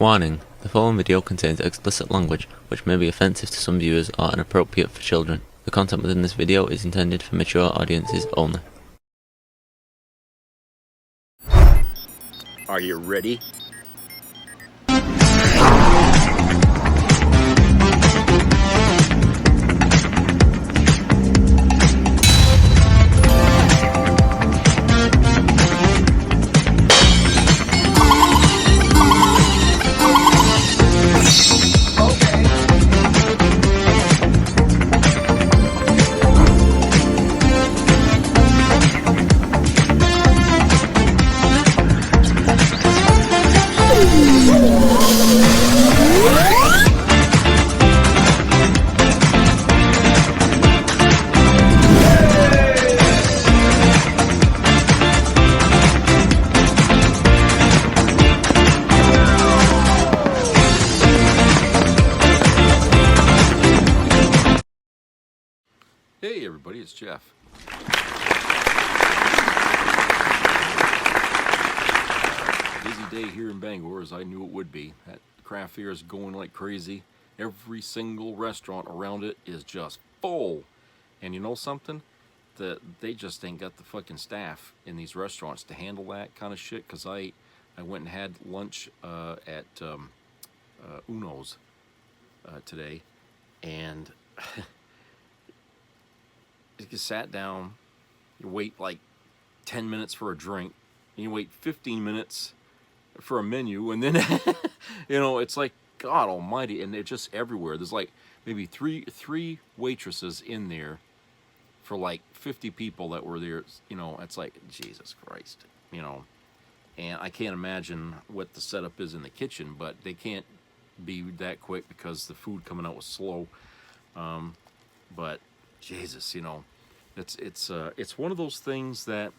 Warning: the following video contains explicit language which may be offensive to some viewers or inappropriate for children. The content within this video is intended for mature audiences only. Are you ready? Hey everybody, it's Jeff. Busy day here in Bangor, as I knew it would be. That craft fair is going like crazy. Every single restaurant around it is just full. And you know something? They just ain't got the fucking staff in these restaurants to handle that kind of shit. Because I went and had lunch at Uno's today, and you sat down, you wait like 10 minutes for a drink, and you wait 15 minutes for a menu, and then, you know, it's like, God almighty, and they're just everywhere. There's like maybe three waitresses in there for like 50 people that were there, you know. It's like, Jesus Christ, you know. And I can't imagine what the setup is in the kitchen, but they can't be that quick because the food coming out was slow. But Jesus, you know, it's one of those things that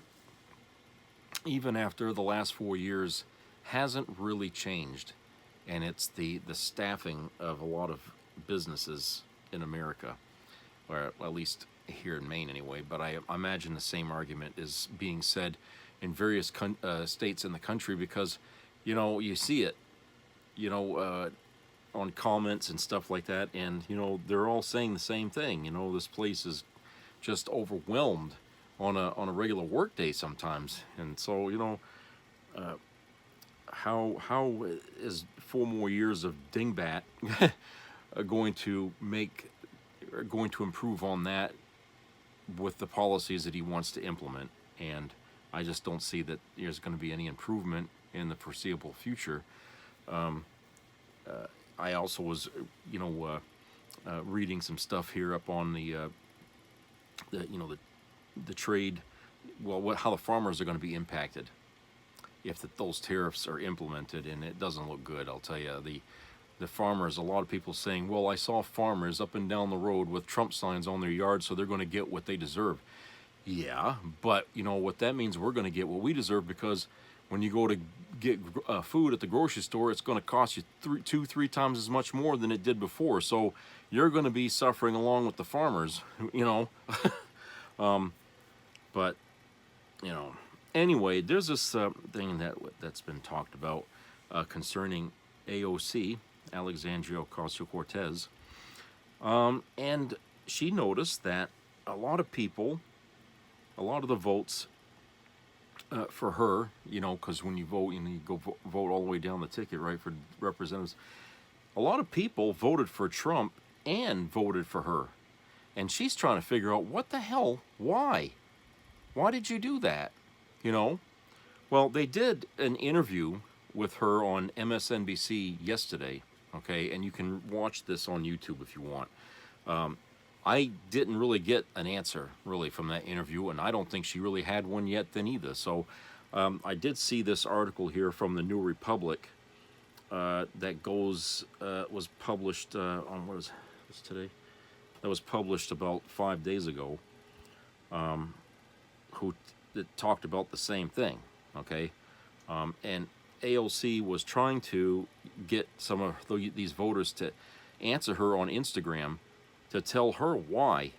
even after the last 4 years hasn't really changed, and it's the staffing of a lot of businesses in America, or at least here in Maine anyway. But I imagine the same argument is being said in various states in the country, because, you know, you see it, you know, on comments and stuff like that, and, you know, they're all saying the same thing. You know, this place is just overwhelmed on a regular work day sometimes. And so, you know, how is 4 more years of dingbat going to improve on that with the policies that he wants to implement? And I just don't see that there's going to be any improvement in the foreseeable future. I also was, you know, reading some stuff here up on the trade, well, how the farmers are going to be impacted if those tariffs are implemented, and it doesn't look good. I'll tell you, the farmers, a lot of people saying, well, I saw farmers up and down the road with Trump signs on their yard, so they're going to get what they deserve. Yeah, but you know what that means? We're going to get what we deserve, because when you go to get food at the grocery store, it's going to cost you 2-3 times as much more than it did before. So you're going to be suffering along with the farmers, you know. But, you know, anyway, there's this thing that's been talked about concerning AOC, Alexandria Ocasio-Cortez, and she noticed that a lot of the votes for her, you know, because when you vote, you know, you go vote all the way down the ticket, right, for representatives. A lot of people voted for Trump and voted for her. And she's trying to figure out, what the hell, why? Why did you do that? You know? Well, they did an interview with her on MSNBC yesterday, okay? And you can watch this on YouTube if you want. I didn't really get an answer, really, from that interview, and I don't think she really had one yet then either. So I did see this article here from the New Republic that was published on, what's today? That was published about 5 days ago, that talked about the same thing, okay? And AOC was trying to get some of these voters to answer her on Instagram, to tell her why.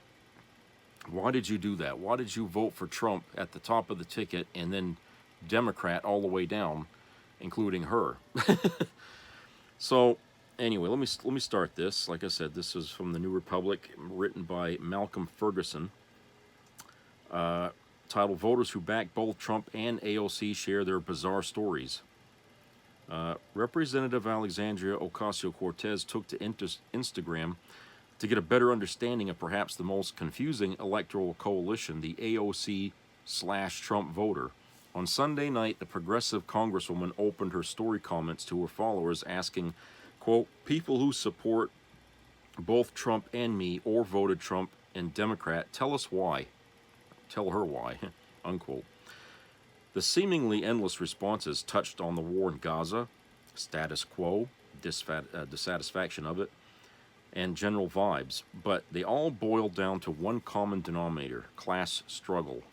Why did you do that? Why did you vote for Trump at the top of the ticket and then Democrat all the way down, including her? So anyway, let me start this. Like I said, this is from the New Republic, written by Malcolm Ferguson. Titled "Voters Who Back Both Trump and AOC Share Their Bizarre Stories." Representative Alexandria Ocasio-Cortez took to Instagram to get a better understanding of perhaps the most confusing electoral coalition, the AOC/Trump voter. On Sunday night, the progressive congresswoman opened her story comments to her followers asking, quote, "People who support both Trump and me or voted Trump and Democrat, tell us why. Tell her why," unquote. The seemingly endless responses touched on the war in Gaza, status quo, dissatisfaction of it, and general vibes, but they all boiled down to one common denominator: class struggle.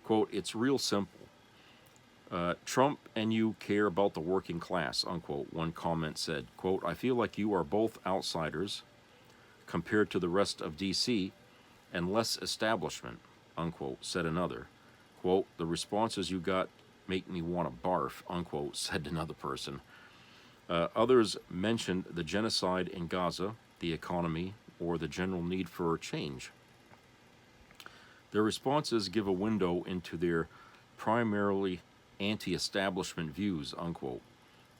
Quote, "It's real simple. Trump and you care about the working class," unquote, one comment said. Quote, "I feel like you are both outsiders compared to the rest of D.C. and less establishment," unquote, said another. Quote, "The responses you got make me want to barf," unquote, said another person. Others mentioned the genocide in Gaza, the economy, or the general need for change. Their responses give a window into their primarily anti-establishment views, unquote.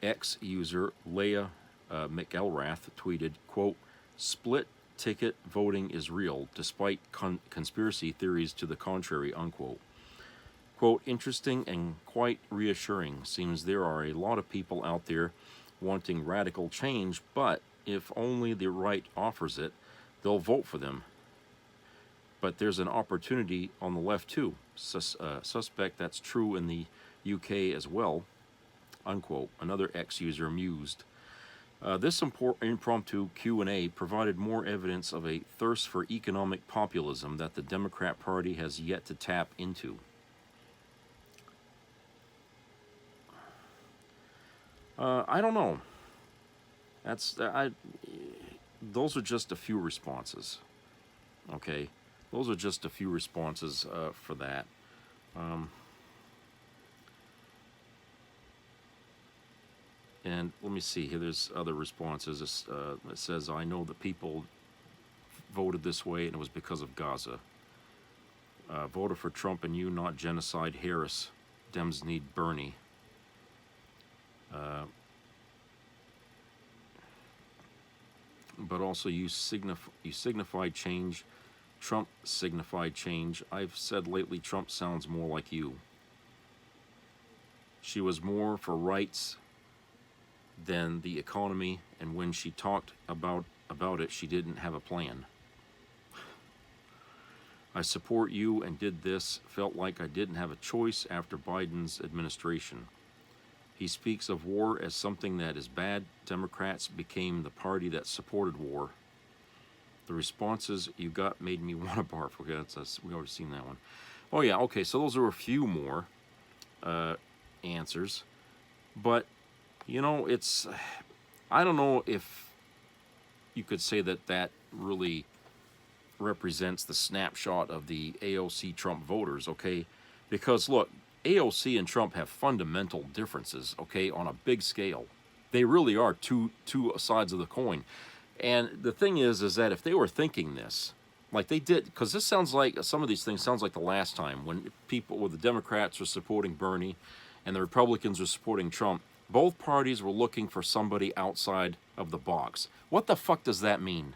X user Leah McElrath tweeted, quote, "Split ticket voting is real, despite conspiracy theories to the contrary," unquote. Quote, "Interesting and quite reassuring. Seems there are a lot of people out there wanting radical change, but if only the right offers it, they'll vote for them. But there's an opportunity on the left too. Suspect that's true in the UK as well," unquote, another X-user mused. This impromptu Q&A provided more evidence of a thirst for economic populism that the Democrat Party has yet to tap into. I don't know. Those are just a few responses. Okay, those are just a few responses for that. And let me see here. There's other responses. It says, "I know that people voted this way, and it was because of Gaza. Voted for Trump and you, not genocide. Harris. Dems need Bernie." But also, you signified change. Trump signified change. I've said lately Trump sounds more like you. She was more for rights than the economy, and when she talked about it, she didn't have a plan. I support you and did this. Felt like I didn't have a choice after Biden's administration. He speaks of war as something that is bad. Democrats became the party that supported war. The responses you got made me want to barf. Okay, we already seen that one. Oh yeah, okay, so those are a few more answers. But, you know, I don't know if you could say that really represents the snapshot of the AOC Trump voters, okay? Because, look, AOC and Trump have fundamental differences, okay, on a big scale. They really are two sides of the coin. And the thing is that if they were thinking this, like they did, because this sounds like, some of these things sounds like the last time when the Democrats were supporting Bernie and the Republicans were supporting Trump, both parties were looking for somebody outside of the box. What the fuck does that mean?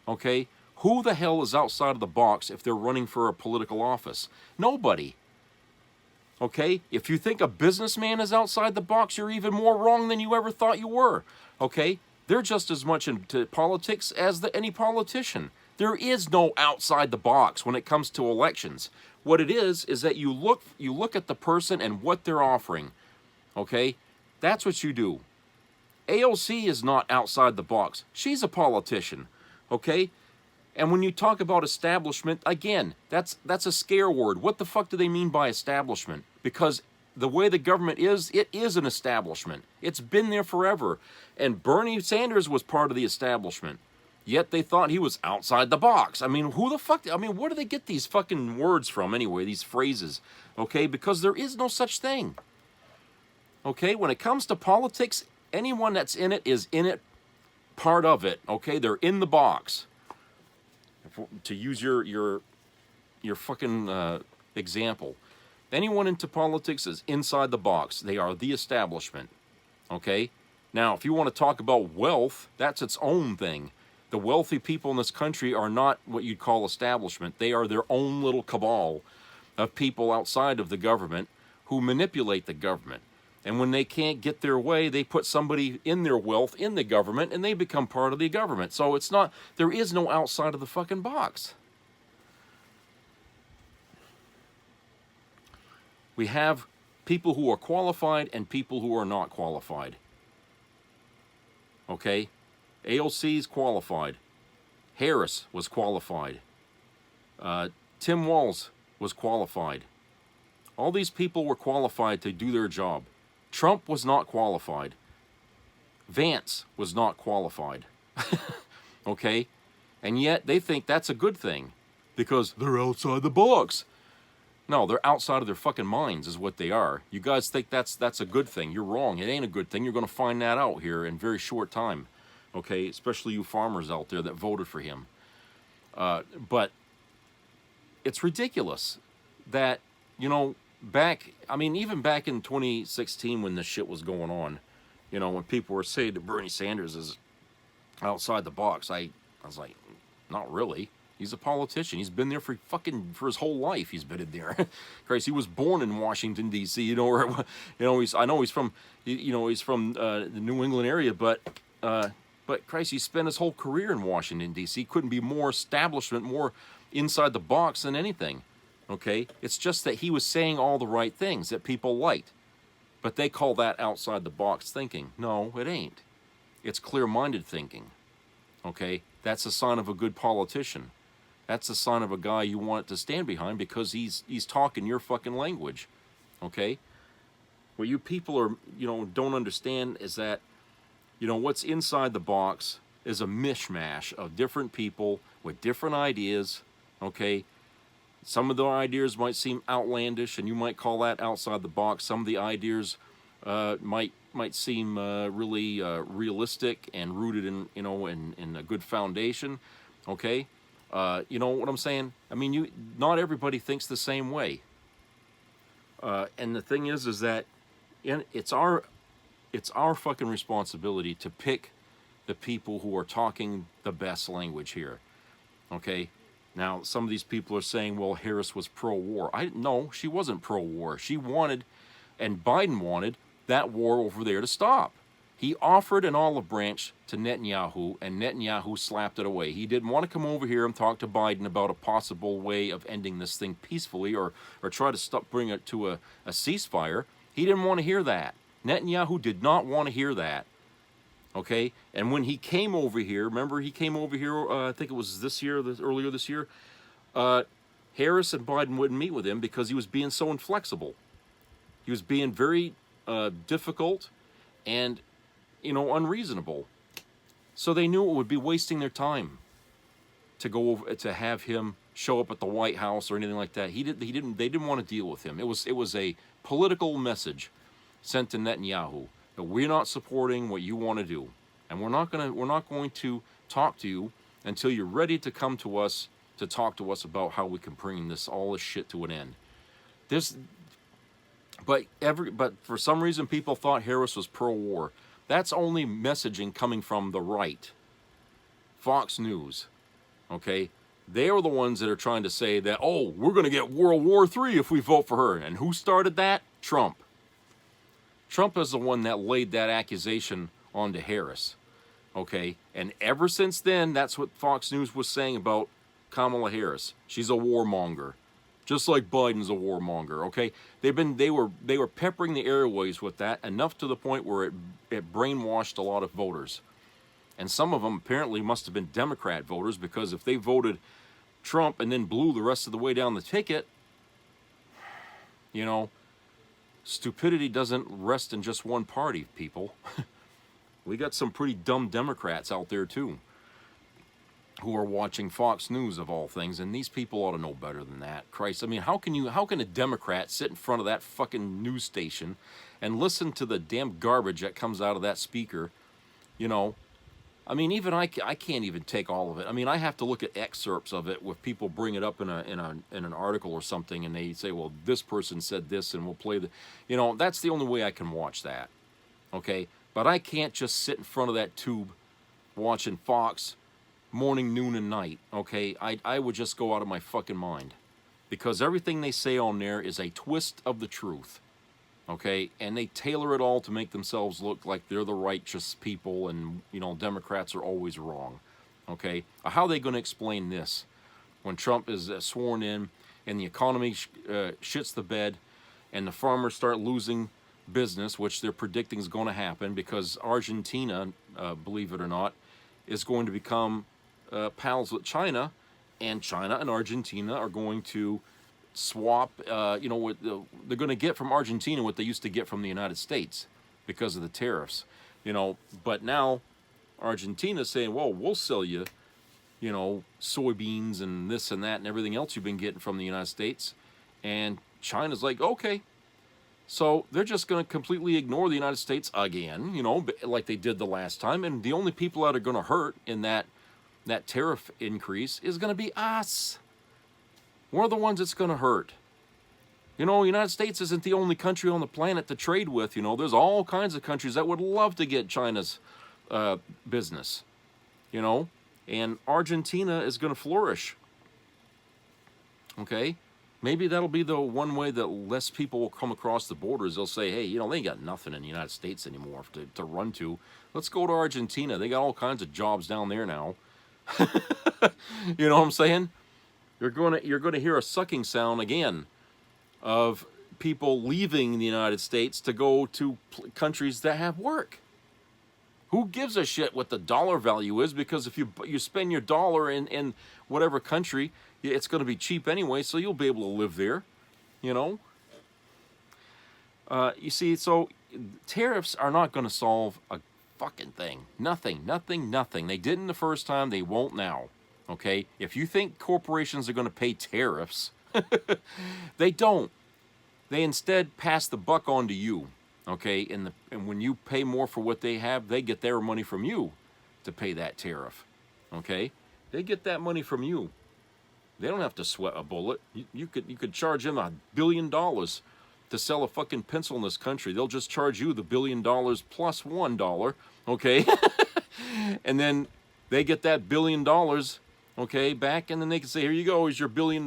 Okay? Who the hell is outside of the box if they're running for a political office? Nobody. Okay? If you think a businessman is outside the box, you're even more wrong than you ever thought you were. Okay? They're just as much into politics as any politician. There is no outside the box when it comes to elections. What it is that you look at the person and what they're offering. Okay? That's what you do. AOC is not outside the box. She's a politician. Okay? And when you talk about establishment, again, that's a scare word. What the fuck do they mean by establishment? Because the way the government is, it is an establishment. It's been there forever. And Bernie Sanders was part of the establishment. Yet they thought he was outside the box. I mean, who the fuck? I mean, where do they get these fucking words from anyway, these phrases? Okay, because there is no such thing. Okay, when it comes to politics, Anyone that's in it is in it, part of it, okay? They're in the box. To use your fucking example. Anyone into politics is inside the box. They are the establishment, okay? Now, if you want to talk about wealth, that's its own thing. The wealthy people in this country are not what you'd call establishment. They are their own little cabal of people outside of the government who manipulate the government. And when they can't get their way, they put somebody in their wealth in the government, and they become part of the government. So it's not, there is no outside of the fucking box. We have people who are qualified and people who are not qualified. Okay? AOC is qualified. Harris was qualified. Tim Walz was qualified. All these people were qualified to do their job. Trump was not qualified. Vance was not qualified. Okay? And yet they think that's a good thing because they're outside the box. No, they're outside of their fucking minds is what they are. You guys think that's a good thing. You're wrong. It ain't a good thing. You're going to find that out here in very short time. Okay? Especially you farmers out there that voted for him. But it's ridiculous that, you know, even back in 2016 when this shit was going on, you know, when people were saying that Bernie Sanders is outside the box, I was like, not really. He's a politician. He's been there for his whole life. He's been in there. Christ, he was born in Washington D.C. You know, or, you know, I know he's from the New England area, but Christ, he spent his whole career in Washington D.C. Couldn't be more establishment, more inside the box than anything. Okay, it's just that he was saying all the right things that people liked, but they call that outside the box thinking. No, it ain't. It's clear-minded thinking. Okay, that's a sign of a good politician. That's a sign of a guy you want to stand behind because he's talking your fucking language. Okay? What you people are, you know, don't understand is that, you know, what's inside the box is a mishmash of different people with different ideas. Okay? Some of the ideas might seem outlandish, and you might call that outside the box. Some of the ideas might seem really realistic and rooted in, you know, in a good foundation. Okay, you know what I'm saying? I mean, not everybody thinks the same way. And the thing is that it's our fucking responsibility to pick the people who are talking the best language here. Okay. Now, some of these people are saying, well, Harris was pro-war. No, she wasn't pro-war. She wanted, and Biden wanted, that war over there to stop. He offered an olive branch to Netanyahu, and Netanyahu slapped it away. He didn't want to come over here and talk to Biden about a possible way of ending this thing peacefully or try to bring it to a ceasefire. He didn't want to hear that. Netanyahu did not want to hear that. Okay, and when he came over here, remember he came over here, I think it was earlier this year, Harris and Biden wouldn't meet with him because he was being so inflexible. He was being very difficult and, you know, unreasonable. So they knew it would be wasting their time to go over to have him show up at the White House or anything like that. They didn't want to deal with him. It was a political message sent to Netanyahu. But we're not supporting what you want to do, and we're not going to talk to you until you're ready to come to us to talk to us about how we can bring all this shit to an end. But for some reason people thought Harris was pro-war. That's only messaging coming from the right. Fox News, okay? They are the ones that are trying to say that, oh, we're going to get World War III if we vote for her. And who started that? Trump. Trump is the one that laid that accusation onto Harris, okay? And ever since then, that's what Fox News was saying about Kamala Harris. She's a warmonger, just like Biden's a warmonger, okay? They were peppering the airways with that enough to the point where it brainwashed a lot of voters. And some of them apparently must have been Democrat voters, because if they voted Trump and then blew the rest of the way down the ticket, you know, stupidity doesn't rest in just one party, people. We got some pretty dumb Democrats out there, too. who are watching Fox News of all things, and these people ought to know better than that. Christ, I mean, how can a Democrat sit in front of that fucking news station and listen to the damn garbage that comes out of that speaker? You know, I mean, even I can't even take all of it. I mean, I have to look at excerpts of it with people bring it up in an article or something, and they say, well, this person said this, and we'll play the, you know, that's the only way I can watch that. Okay, but I can't just sit in front of that tube watching Fox morning, noon, and night. Okay, I would just go out of my fucking mind, because everything they say on there is a twist of the truth. Okay, and they tailor it all to make themselves look like they're the righteous people, and you know, Democrats are always wrong. Okay, how are they going to explain this when Trump is sworn in and the economy shits the bed and the farmers start losing business, which they're predicting is going to happen because Argentina, believe it or not, is going to become pals with China, and China and Argentina are going to swap, you know, what they're going to get from Argentina what they used to get from the United States because of the tariffs, you know. But now Argentina's saying, well, we'll sell you, you know, soybeans and this and that and everything else you've been getting from the United States. And China's like, okay. So they're just going to completely ignore the United States again, you know, like they did the last time. And the only people that are going to hurt in that tariff increase is going to be us. We're the ones that's going to hurt. You know, the United States isn't the only country on the planet to trade with. You know, there's all kinds of countries that would love to get China's business, you know, and Argentina is going to flourish. Okay, maybe that'll be the one way that less people will come across the borders. They'll say, hey, you know, they ain't got nothing in the United States anymore to run to. Let's go to Argentina. They got all kinds of jobs down there now. You know what I'm saying? You're going to hear a sucking sound again of people leaving the United States to go to countries that have work. Who gives a shit what the dollar value is? Because if you spend your dollar in whatever country, it's going to be cheap anyway, so you'll be able to live there, you know? You see, so tariffs are not going to solve a fucking thing. Nothing. They didn't the first time, they won't now. Okay? If you think corporations are going to pay tariffs, they don't. They instead pass the buck on to you. Okay? And when you pay more for what they have, they get their money from you to pay that tariff. Okay? They get that money from you. They don't have to sweat a bullet. You could charge them $1 billion to sell a fucking pencil in this country. They'll just charge you the $1 billion plus $1, okay? And then they get that $1 billion, okay, back, and then they can say, here you go, here's your $1 billion.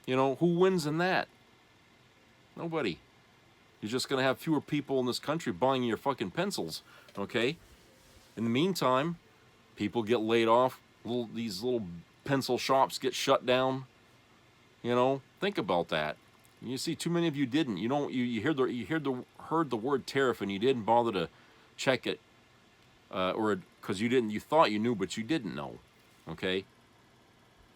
You know, who wins in that? Nobody. You're just going to have fewer people in this country buying your fucking pencils, okay? In the meantime, people get laid off. These little pencil shops get shut down. You know, think about that. You see, too many of you didn't. You heard the word tariff and you didn't bother to check it, or because you thought you knew, but you didn't know. Okay.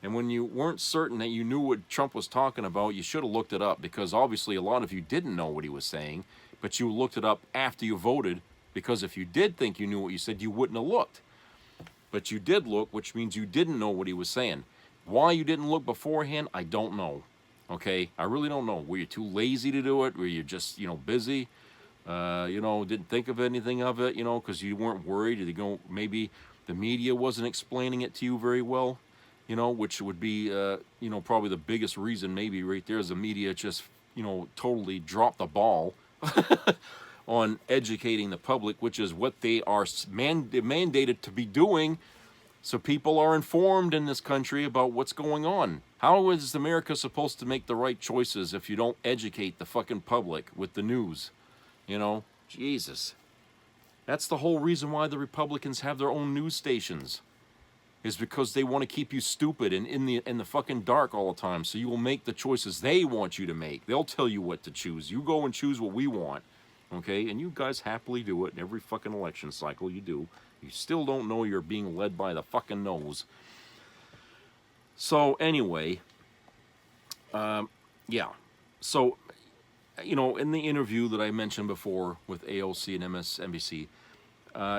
And when you weren't certain that you knew what Trump was talking about, you should have looked it up, because obviously a lot of you didn't know what he was saying, but you looked it up after you voted, because if you did think you knew what you said, you wouldn't have looked. But you did look, which means you didn't know what he was saying. Why you didn't look beforehand, I don't know. Okay, I really don't know. Were you too lazy to do it? Were you just, busy? Didn't think of anything of it, because you weren't worried? Maybe the media wasn't explaining it to you very well, which would be, probably the biggest reason maybe right there is the media just, totally dropped the ball on educating the public, which is what they are mandated to be doing, so people are informed in this country about what's going on. How is America supposed to make the right choices if you don't educate the fucking public with the news? Jesus. That's the whole reason why the Republicans have their own news stations, is because they want to keep you stupid and in the fucking dark all the time, so you will make the choices they want you to make. They'll tell you what to choose. You go and choose what we want. Okay, and you guys happily do it in every fucking election cycle you do. You still don't know you're being led by the fucking nose. So anyway, yeah. So, in the interview that I mentioned before with AOC and MSNBC,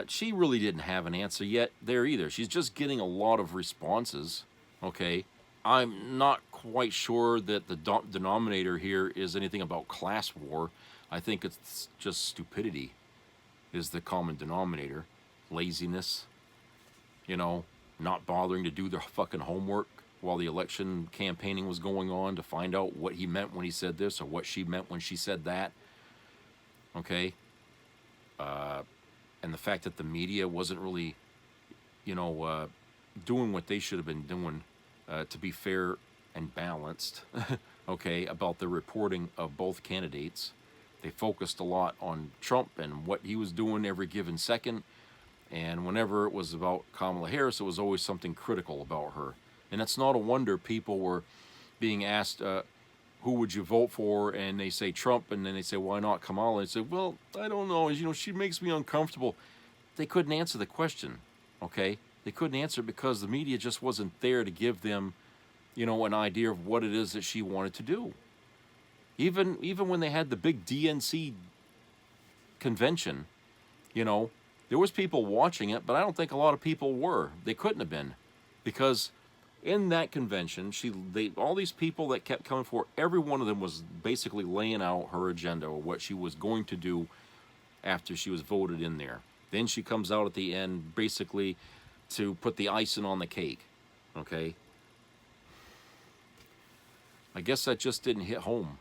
She really didn't have an answer yet there either. She's just getting a lot of responses, okay? I'm not quite sure that the denominator here is anything about class war. I think it's just stupidity is the common denominator. Laziness, you know, not bothering to do their fucking homework while the election campaigning was going on to find out what he meant when he said this or what she meant when she said that, okay? And the fact that the media wasn't really, you know, doing what they should have been doing to be fair and balanced, okay, about the reporting of both candidates. They focused a lot on Trump and what he was doing every given second, and whenever it was about Kamala Harris, it was always something critical about her. And it's not a wonder people were being asked, who would you vote for? And they say Trump, and then they say, why not Kamala? And they say, well, I don't know. You know, she makes me uncomfortable. They couldn't answer the question, okay? They couldn't answer because the media just wasn't there to give them, you know, an idea of what it is that she wanted to do. Even when they had the big DNC convention, you know, there was people watching it, but I don't think a lot of people were. They couldn't have been, because in that convention, all these people that kept coming for, every one of them was basically laying out her agenda or what she was going to do after she was voted in there. Then she comes out at the end basically to put the icing on the cake, okay? I guess that just didn't hit home.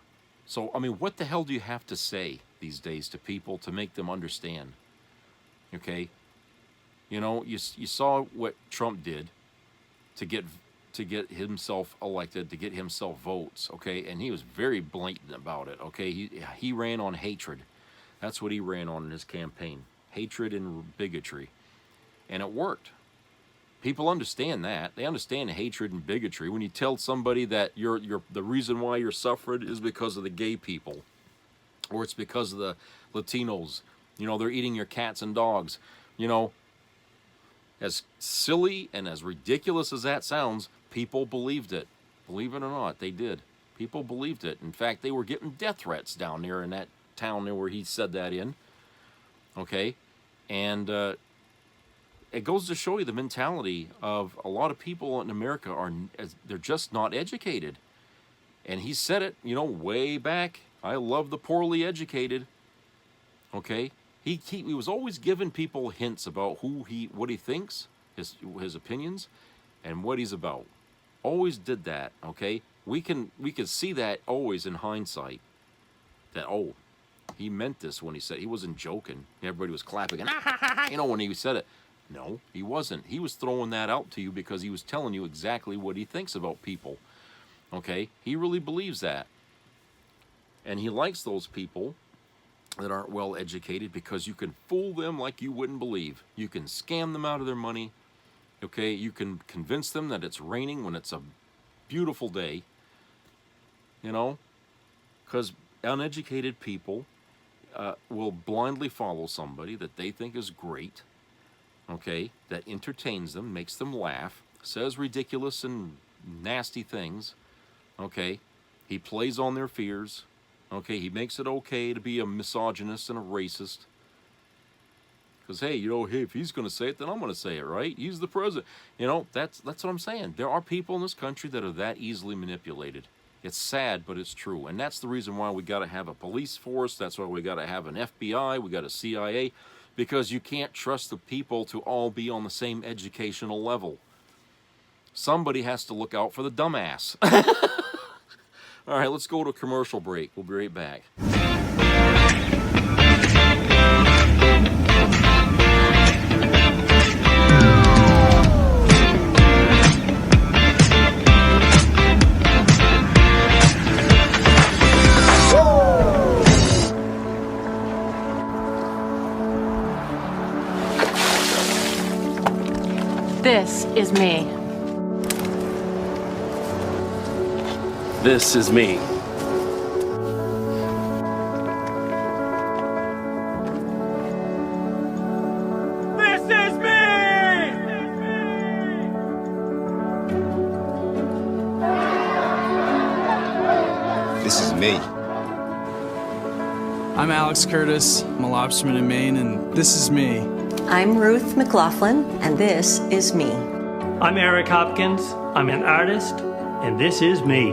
So, I mean, what the hell do you have to say these days to people to make them understand? Okay? You know, you saw what Trump did to get himself elected, to get himself votes, okay? And he was very blatant about it, okay? He ran on hatred. That's what he ran on in his campaign. Hatred and bigotry. And it worked. People understand that. They understand hatred and bigotry. When you tell somebody that the reason why you're suffering is because of the gay people, or it's because of the Latinos, you know, they're eating your cats and dogs, you know, as silly and as ridiculous as that sounds, people believed it. Believe it or not, they did. People believed it. In fact, they were getting death threats down there in that town there where he said that in. Okay? And it goes to show you the mentality of a lot of people in America they're just not educated. And he said it, you know, way back. I love the poorly educated. Okay? He was always giving people hints about what he thinks, his opinions, and what he's about. Always did that, okay? We can see that always in hindsight. That, oh, he meant this when he said, he wasn't joking. Everybody was clapping and you know, when he said it. No, he wasn't. He was throwing that out to you because he was telling you exactly what he thinks about people. Okay? He really believes that. And he likes those people that aren't well educated because you can fool them like you wouldn't believe. You can scam them out of their money. Okay? You can convince them that it's raining when it's a beautiful day. You know? Because uneducated people will blindly follow somebody that they think is great. Okay, that entertains them, makes them laugh, says ridiculous and nasty things. Okay, he plays on their fears. Okay, he makes it okay to be a misogynist and a racist. Because, hey, you know, hey, if he's going to say it, then I'm going to say it, right? He's the president. You know, that's what I'm saying. There are people in this country that are that easily manipulated. It's sad, but it's true. And that's the reason why we got to have a police force. That's why we got to have an FBI. We got a CIA. Because you can't trust the people to all be on the same educational level. Somebody has to look out for the dumbass. All right, let's go to a commercial break. We'll be right back. This is me. This is me. This is me! This is me. I'm Alex Curtis. I'm a lobsterman in Maine, and this is me. I'm Ruth McLaughlin, and this is me. I'm Eric Hopkins. I'm an artist, and this is me.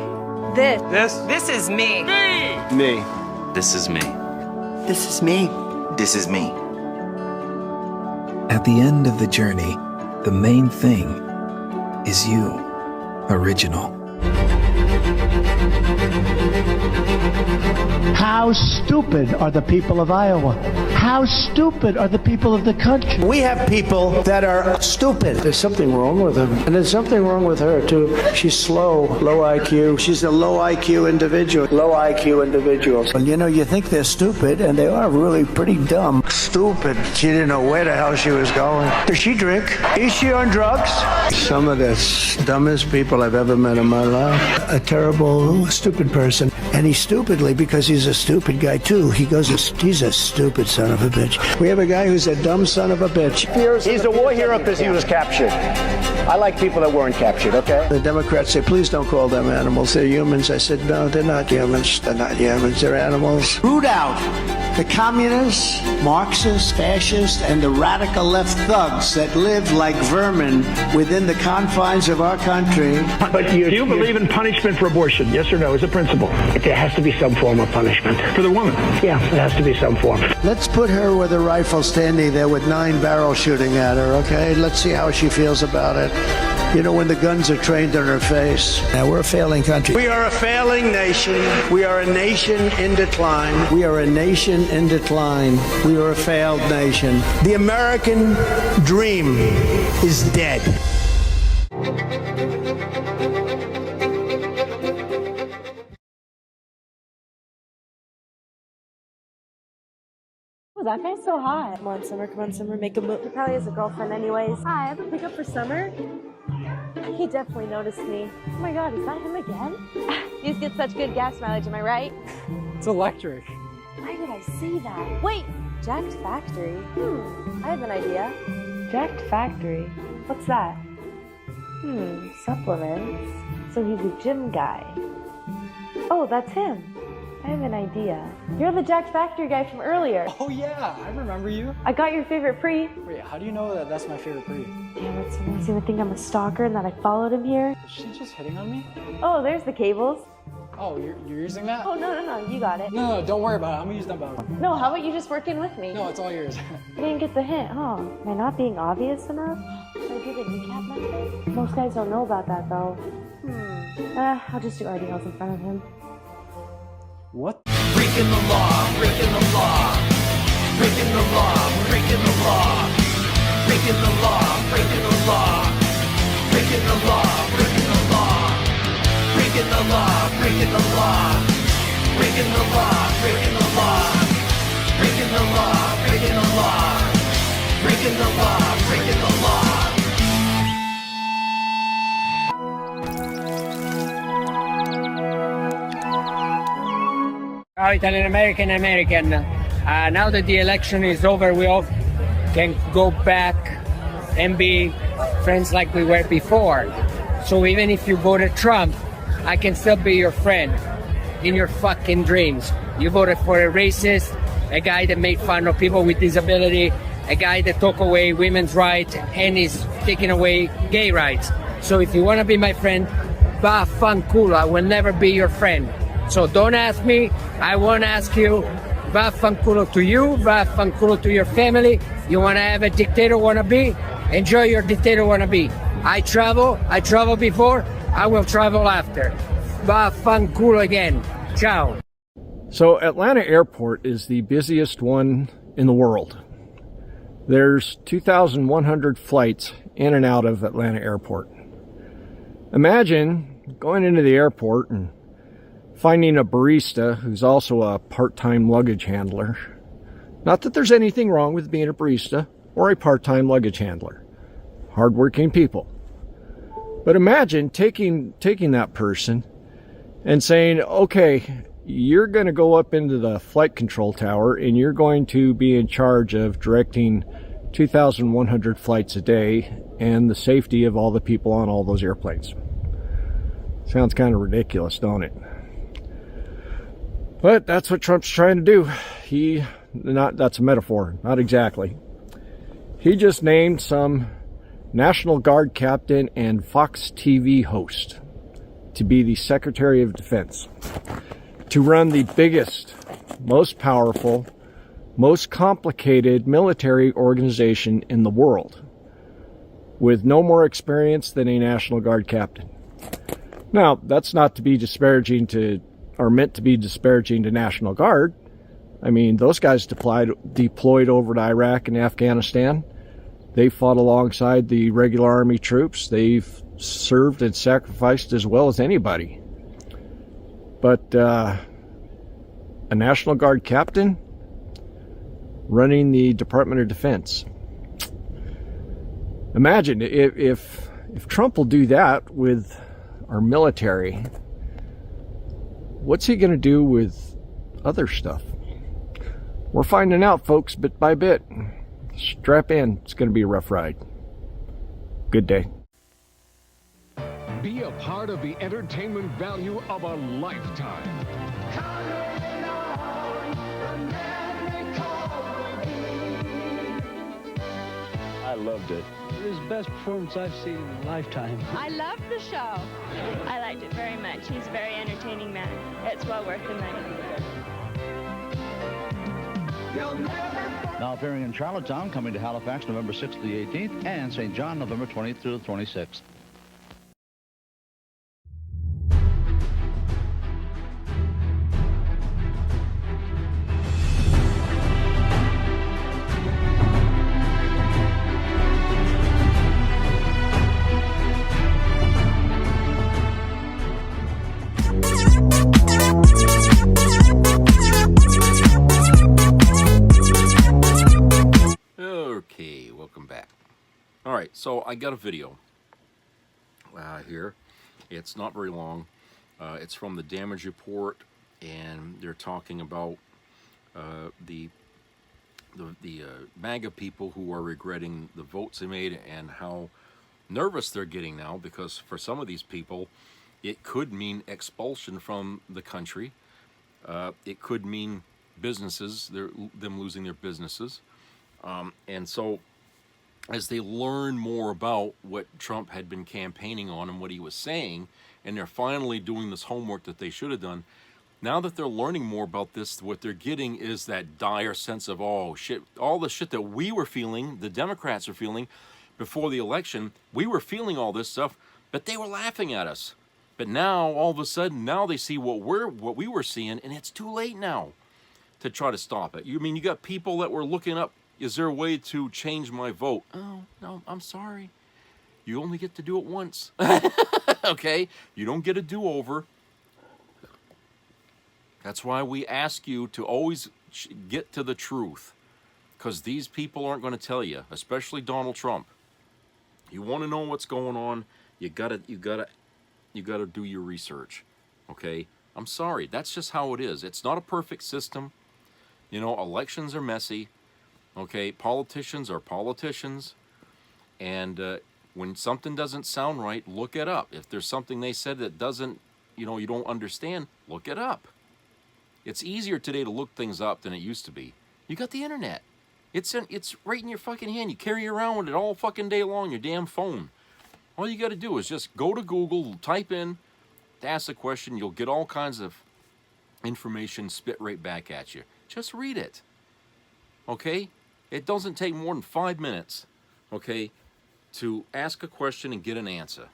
This is me. Me. This is me. This is me. This is me. At the end of the journey, the main thing is you, original. How stupid are the people of Iowa? How stupid are the people of the country? We have people that are stupid. There's something wrong with them. And there's something wrong with her, too. She's slow, low IQ. She's a low IQ individual. Low IQ individuals. Well, you know, you think they're stupid, and they are really pretty dumb. Stupid. She didn't know where the hell she was going. Does she drink? Is she on drugs? Some of the dumbest people I've ever met in my life. A terrible, stupid person. And he's stupidly, because he's a stupid guy, too. He's a stupid son of a bitch. We have a guy who's a dumb son of a bitch. He's a war hero because he was captured. I like people that weren't captured, okay? The Democrats say, please don't call them animals. They're humans. I said, no, they're not humans. They're not humans. They're animals. Root out the communists, Marxists, fascists, and the radical left thugs that live like vermin within the confines of our country. But do you believe in punishment for abortion? Yes or no, as a principle? There has to be some form of punishment. For the woman? Yeah, it has to be some form. Let's put her with a rifle standing there with 9 barrels shooting at her, okay? Let's see how she feels about it. You know, when the guns are trained on her face. Now, we're a failing country. We are a failing nation. We are a nation in decline. We are a nation in decline. We are a failed nation. The American dream is dead. Oh, that guy's so hot. Come on, Summer, make a move. He probably has a girlfriend anyways. Hi, I have a pickup for Summer. He definitely noticed me. Oh my god, is that him again? These get such good gas mileage, am I right? It's electric. Why did I see that? Wait, Jacked Factory? I have an idea. Jacked Factory? What's that? Supplements. So he's a gym guy. Oh, that's him. I have an idea. You're the Jacked Factory guy from earlier. Oh yeah, I remember you. I got your favorite pre. Wait, how do you know that that's my favorite pre? Damn it, someone's gonna think I'm a stalker and that I followed him here. Is she just hitting on me? Oh, there's the cables. Oh, you're using that? Oh, no, you got it. No, don't worry about it. I'm gonna use that back. No, how about you just work in with me? No, it's all yours. I didn't get the hint, huh? Am I not being obvious enough? Should I do the kneecap method? Most guys don't know about that, though. I'll just do RDLs in front of him. What? Breaking the law, breaking the law. Breaking the law, breaking the law. Breaking the law, breaking the law. Breaking the law, breaking the law. Breaking the law, breaking the law. Breaking the law, breaking the law. Breaking the law, breaking the law. Breaking the law, breaking the law. Italian American. Now that the election is over, we all can go back and be friends like we were before. So even if you voted Trump, I can still be your friend in your fucking dreams. You voted for a racist, a guy that made fun of people with disability, a guy that took away women's rights and is taking away gay rights. So if you want to be my friend, vaffanculo, I will never be your friend. So don't ask me, I won't ask you. Vaffanculo to you, vaffanculo to your family. You want to have a dictator wannabe? Enjoy your dictator wannabe. I travel before, I will travel after. Vaffanculo again. Ciao. So Atlanta Airport is the busiest one in the world. There's 2,100 flights in and out of Atlanta Airport. Imagine going into the airport and finding a barista who's also a part-time luggage handler. Not that there's anything wrong with being a barista or a part-time luggage handler. Hardworking people. But imagine taking that person and saying, okay, you're going to go up into the flight control tower and you're going to be in charge of directing 2,100 flights a day and the safety of all the people on all those airplanes. Sounds kind of ridiculous, don't it? But that's what Trump's trying to do. That's a metaphor, not exactly. He just named some National Guard captain and Fox TV host to be the Secretary of Defense, to run the biggest, most powerful, most complicated military organization in the world, with no more experience than a National Guard captain. Now, that's not to be disparaging to, or meant to be disparaging to National Guard. I mean, those guys deployed over to Iraq and Afghanistan. They fought alongside the regular Army troops. They've served and sacrificed as well as anybody. But a National Guard captain running the Department of Defense. Imagine if Trump will do that with our military, what's he going to do with other stuff? We're finding out, folks, bit by bit. Strap in. It's going to be a rough ride. Good day. Be a part of the entertainment value of a lifetime. I loved it. It was the best performance I've seen in a lifetime. I loved the show. I liked it very much. He's a very entertaining man. It's well worth the money. Now appearing in Charlottetown, coming to Halifax November 6th to the 18th, and St. John November 20th through the 26th. Okay, welcome back. All right, so I got a video here. It's not very long. It's from the damage report, and they're talking about the MAGA people who are regretting the votes they made and how nervous they're getting now, because for some of these people, it could mean expulsion from the country. It could mean businesses, them losing their businesses. And so as they learn more about what Trump had been campaigning on and what he was saying, and they're finally doing this homework that they should have done, now that they're learning more about this, what they're getting is that dire sense of, oh shit, all the shit that we were feeling, the Democrats were feeling before the election, we were feeling all this stuff, but they were laughing at us. But now, all of a sudden, now they see what we were seeing, and it's too late now to try to stop it. You mean you got people that were looking up, is there a way to change my vote? Oh, no, I'm sorry. You only get to do it once. Okay? You don't get a do-over. That's why we ask you to always get to the truth, because these people aren't going to tell you, especially Donald Trump. You want to know what's going on, you gotta do your research. Okay? I'm sorry. That's just how it is. It's not a perfect system. You know, elections are messy. Okay, politicians are politicians, and when something doesn't sound right, look it up. If there's something they said that doesn't, you don't understand, look it up. It's easier today to look things up than it used to be. You got the internet. It's right in your fucking hand. You carry it around with it all fucking day long, your damn phone. All you got to do is just go to Google, type in, ask a question, you'll get all kinds of information spit right back at you. Just read it. Okay? It doesn't take more than 5 minutes, okay, to ask a question and get an answer.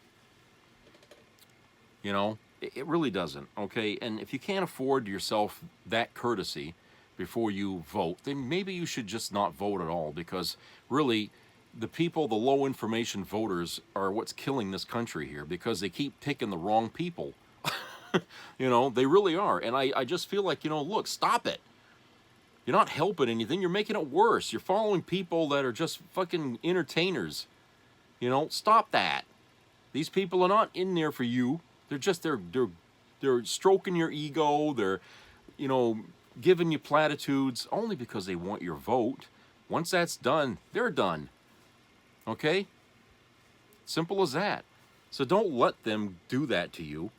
You know, it really doesn't, okay? And if you can't afford yourself that courtesy before you vote, then maybe you should just not vote at all, because really, the people, the low information voters, are what's killing this country here, because they keep picking the wrong people. They really are. And I just feel like, look, stop it. You're not helping anything. You're making it worse. You're following people that are just fucking entertainers. Stop that. These people are not in there for you. They're just, they're stroking your ego. They're, giving you platitudes only because they want your vote. Once that's done, they're done. Okay? Simple as that. So don't let them do that to you.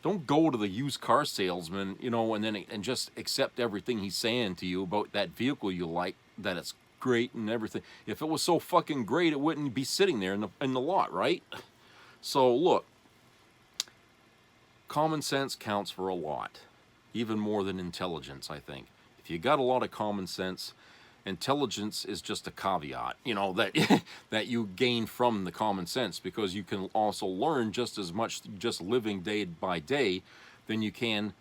Don't go to the used car salesman, and just accept everything he's saying to you about that vehicle you like, that it's great and everything. If it was so fucking great, it wouldn't be sitting there in the lot, right? So look, common sense counts for a lot, even more than intelligence, I think. If you got a lot of common sense, intelligence is just a caveat, you know, that that you gain from the common sense, because you can also learn just as much just living day by day than you can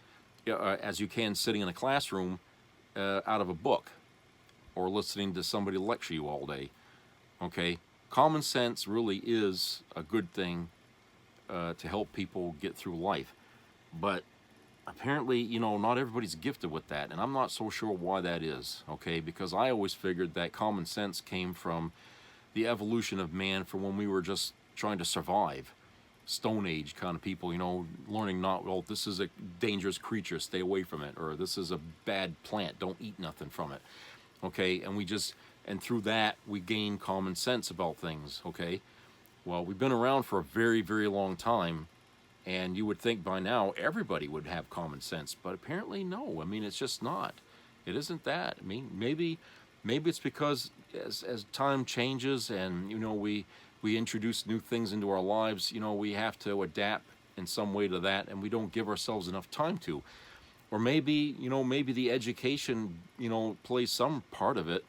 as you can sitting in a classroom out of a book or listening to somebody lecture you all day. Okay, common sense really is a good thing to help people get through life, but apparently, you know, not everybody's gifted with that, and I'm not so sure why that is, okay? Because I always figured that common sense came from the evolution of man from when we were just trying to survive. Stone Age kind of people, you know, learning not, well, this is a dangerous creature, stay away from it, or this is a bad plant, don't eat nothing from it, okay? And we just, and through that, we gain common sense about things, okay? Well, we've been around for a very, very long time, and you would think by now everybody would have common sense, but apparently no. I mean, it's just not. It isn't that. I mean, maybe it's because as time changes and, you know, we introduce new things into our lives, you know, we have to adapt in some way to that, and we don't give ourselves enough time to. Or maybe, you know, maybe the education, you know, plays some part of it.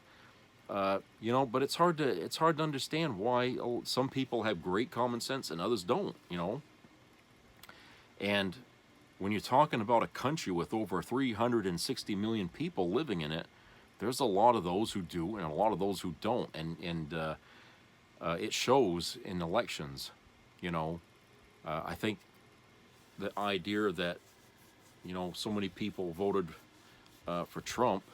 You know, but it's hard to understand why some people have great common sense and others don't, you know. And when you're talking about a country with over 360 million people living in it, there's a lot of those who do and a lot of those who don't. And it shows in elections, you know. I think the idea that, you know, so many people voted for Trump,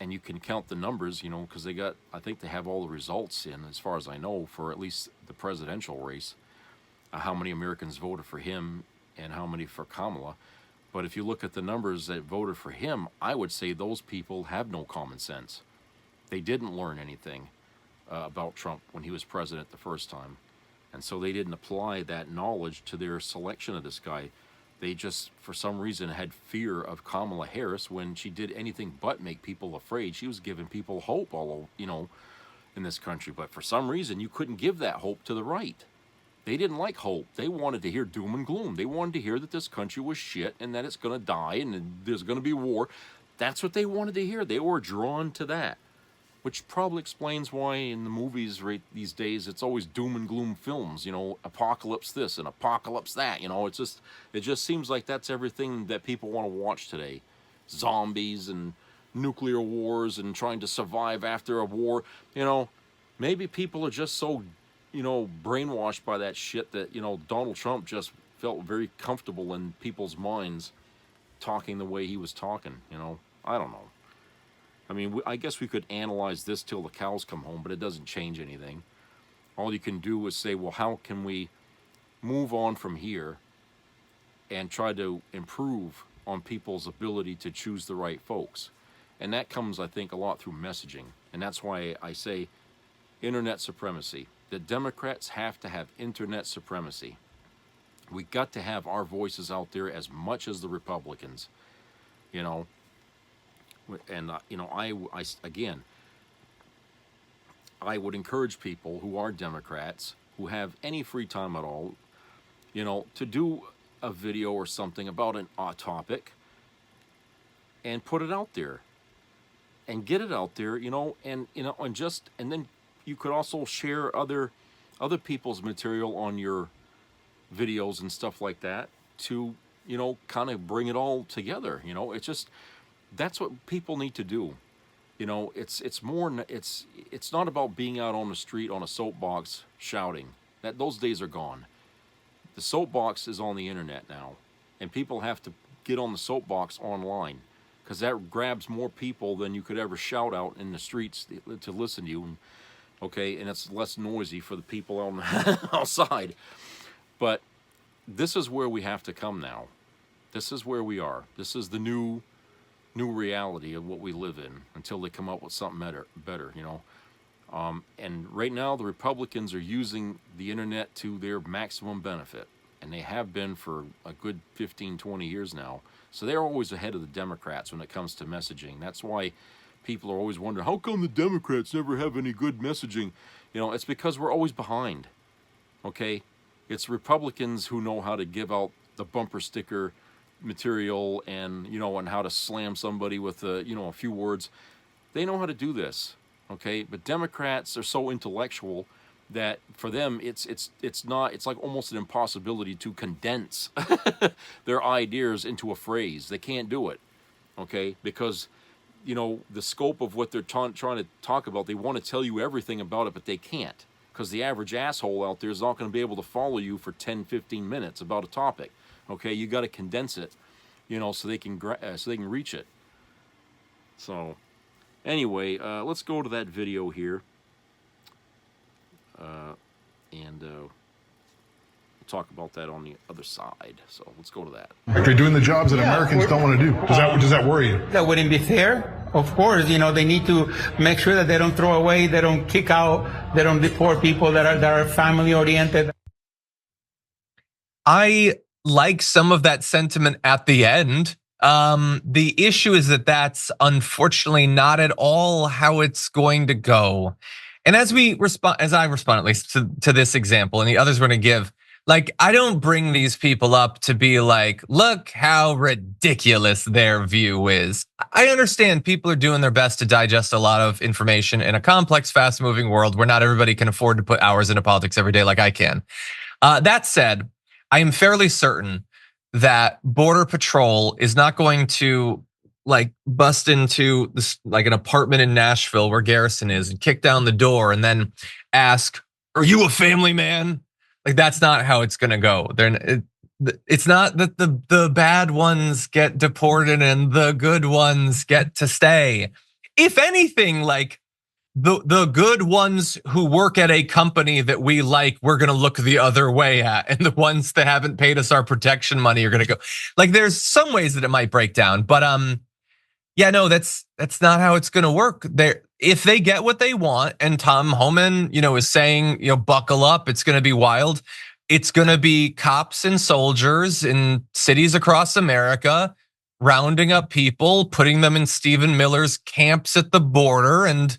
and you can count the numbers, you know, because I think they have all the results in, as far as I know, for at least the presidential race. How many Americans voted for him and how many for Kamala. But if you look at the numbers that voted for him, I would say those people have no common sense. They didn't learn anything about Trump when he was president the first time. And so they didn't apply that knowledge to their selection of this guy. They just, for some reason, had fear of Kamala Harris when she did anything but make people afraid. She was giving people hope all over, you know, in this country. But for some reason, you couldn't give that hope to the right. They didn't like hope. They wanted to hear doom and gloom. They wanted to hear that this country was shit and that it's going to die and there's going to be war. That's what they wanted to hear. They were drawn to that, which probably explains why in the movies right these days it's always doom and gloom films, you know, apocalypse this and apocalypse that, you know. It just seems like that's everything that people want to watch today. Zombies and nuclear wars and trying to survive after a war, you know. Maybe people are just so, you know, brainwashed by that shit that, you know, Donald Trump just felt very comfortable in people's minds talking the way he was talking, you know. I don't know. I mean, I guess we could analyze this till the cows come home, but it doesn't change anything. All you can do is say, well, how can we move on from here and try to improve on people's ability to choose the right folks? And that comes, I think, a lot through messaging. And that's why I say internet supremacy. The Democrats have to have internet supremacy. We got to have our voices out there as much as the Republicans, you know. And you know, I would encourage people who are Democrats, who have any free time at all, you know, to do a video or something about a topic and put it out there and get it out there, you know, and then you could also share other people's material on your videos and stuff like that to, you know, kind of bring it all together. You know, it's just, that's what people need to do. You know, it's not about being out on the street on a soapbox shouting. Those days are gone. The soapbox is on the internet now, and people have to get on the soapbox online, because that grabs more people than you could ever shout out in the streets to listen to you. And, okay, and it's less noisy for the people outside. But this is where we have to come now. This is where we are. This is the new reality of what we live in until they come up with something better, you know. And right now, the Republicans are using the internet to their maximum benefit, and they have been for a good 15, 20 years now. So they're always ahead of the Democrats when it comes to messaging. That's why people are always wondering, how come the Democrats never have any good messaging? You know, it's because we're always behind, okay? It's Republicans who know how to give out the bumper sticker material and, you know, and how to slam somebody with, you know, a few words. They know how to do this, okay? But Democrats are so intellectual that for them, it's like almost an impossibility to condense their ideas into a phrase. They can't do it, okay? Because, you know, the scope of what they're trying to talk about, they want to tell you everything about it, but they can't. Because the average asshole out there is not going to be able to follow you for 10, 15 minutes about a topic, okay? You got to condense it, you know, so they can reach it. So, anyway, let's go to that video here. And we'll talk about that on the other side. So let's go to that. Like they're doing the jobs that Americans don't want to do. Does that worry you? That wouldn't be fair. Of course, you know, they need to make sure that they don't throw away, they don't kick out, they don't deport people that are family oriented. I like some of that sentiment at the end. The issue is that that's unfortunately not at all how it's going to go. And as I respond at least to this example, and the others we're going to give, like, I don't bring these people up to be like, look how ridiculous their view is. I understand people are doing their best to digest a lot of information in a complex, fast-moving world where not everybody can afford to put hours into politics every day like I can. That said, I am fairly certain that Border Patrol is not going to like bust into this, like an apartment in Nashville where Garrison is, and kick down the door and then ask, "Are you a family man?" Like, that's not how it's gonna go. It's not that the bad ones get deported and the good ones get to stay. If anything, like the good ones who work at a company that we like, we're gonna look the other way at, and the ones that haven't paid us our protection money are gonna go. Like, there's some ways that it might break down, but yeah, no, that's not how it's gonna work. If they get what they want, and Tom Homan, you know, is saying, you know, buckle up, it's gonna be wild. It's gonna be cops and soldiers in cities across America, rounding up people, putting them in Stephen Miller's camps at the border, and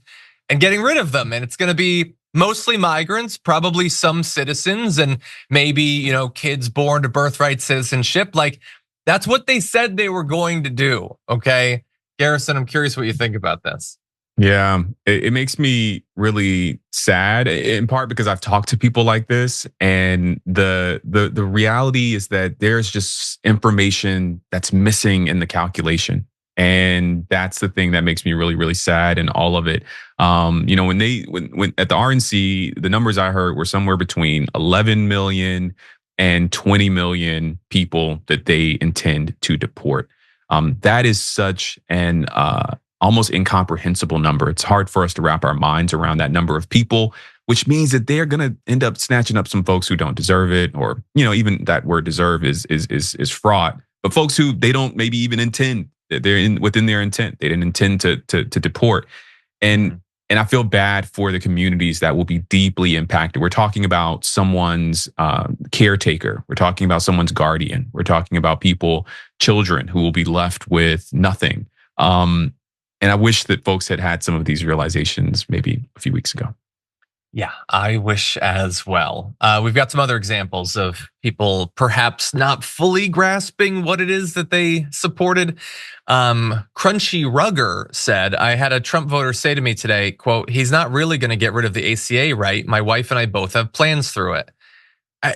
getting rid of them. And it's gonna be mostly migrants, probably some citizens, and maybe, you know, kids born to birthright citizenship. Like, that's what they said they were going to do, okay? Garrison, I'm curious what you think about this. Yeah, it makes me really sad, in part because I've talked to people like this, and the reality is that there's just information that's missing in the calculation, and that's the thing that makes me really, really sad in all of it. You know, when at the RNC, the numbers I heard were somewhere between 11 million and 20 million people that they intend to deport. That is such an almost incomprehensible number. It's hard for us to wrap our minds around that number of people, which means that they're going to end up snatching up some folks who don't deserve it, or, you know, even that word deserve is fraught. But folks who they don't maybe even intend, they're within their intent. They didn't intend to deport, and I feel bad for the communities that will be deeply impacted. We're talking about someone's caretaker. We're talking about someone's guardian. We're talking about children who will be left with nothing. And I wish that folks had some of these realizations maybe a few weeks ago. Yeah, I wish as well. We've got some other examples of people perhaps not fully grasping what it is that they supported. Crunchy Rugger said, I had a Trump voter say to me today, quote, "He's not really going to get rid of the ACA, right? My wife and I both have plans through it."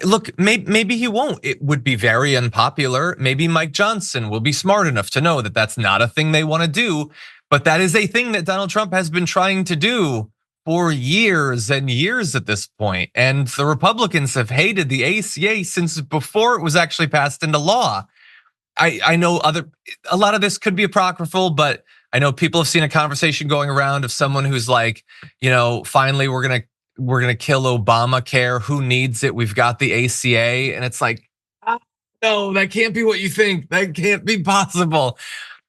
Look, maybe he won't. It would be very unpopular. Maybe Mike Johnson will be smart enough to know that that's not a thing they want to do. But that is a thing that Donald Trump has been trying to do for years and years at this point. And the Republicans have hated the ACA since before it was actually passed into law. I know a lot of this could be apocryphal, but I know people have seen a conversation going around of someone who's like, you know, finally we're gonna kill Obamacare. Who needs it? We've got the ACA. And it's like, no, that can't be what you think. That can't be possible.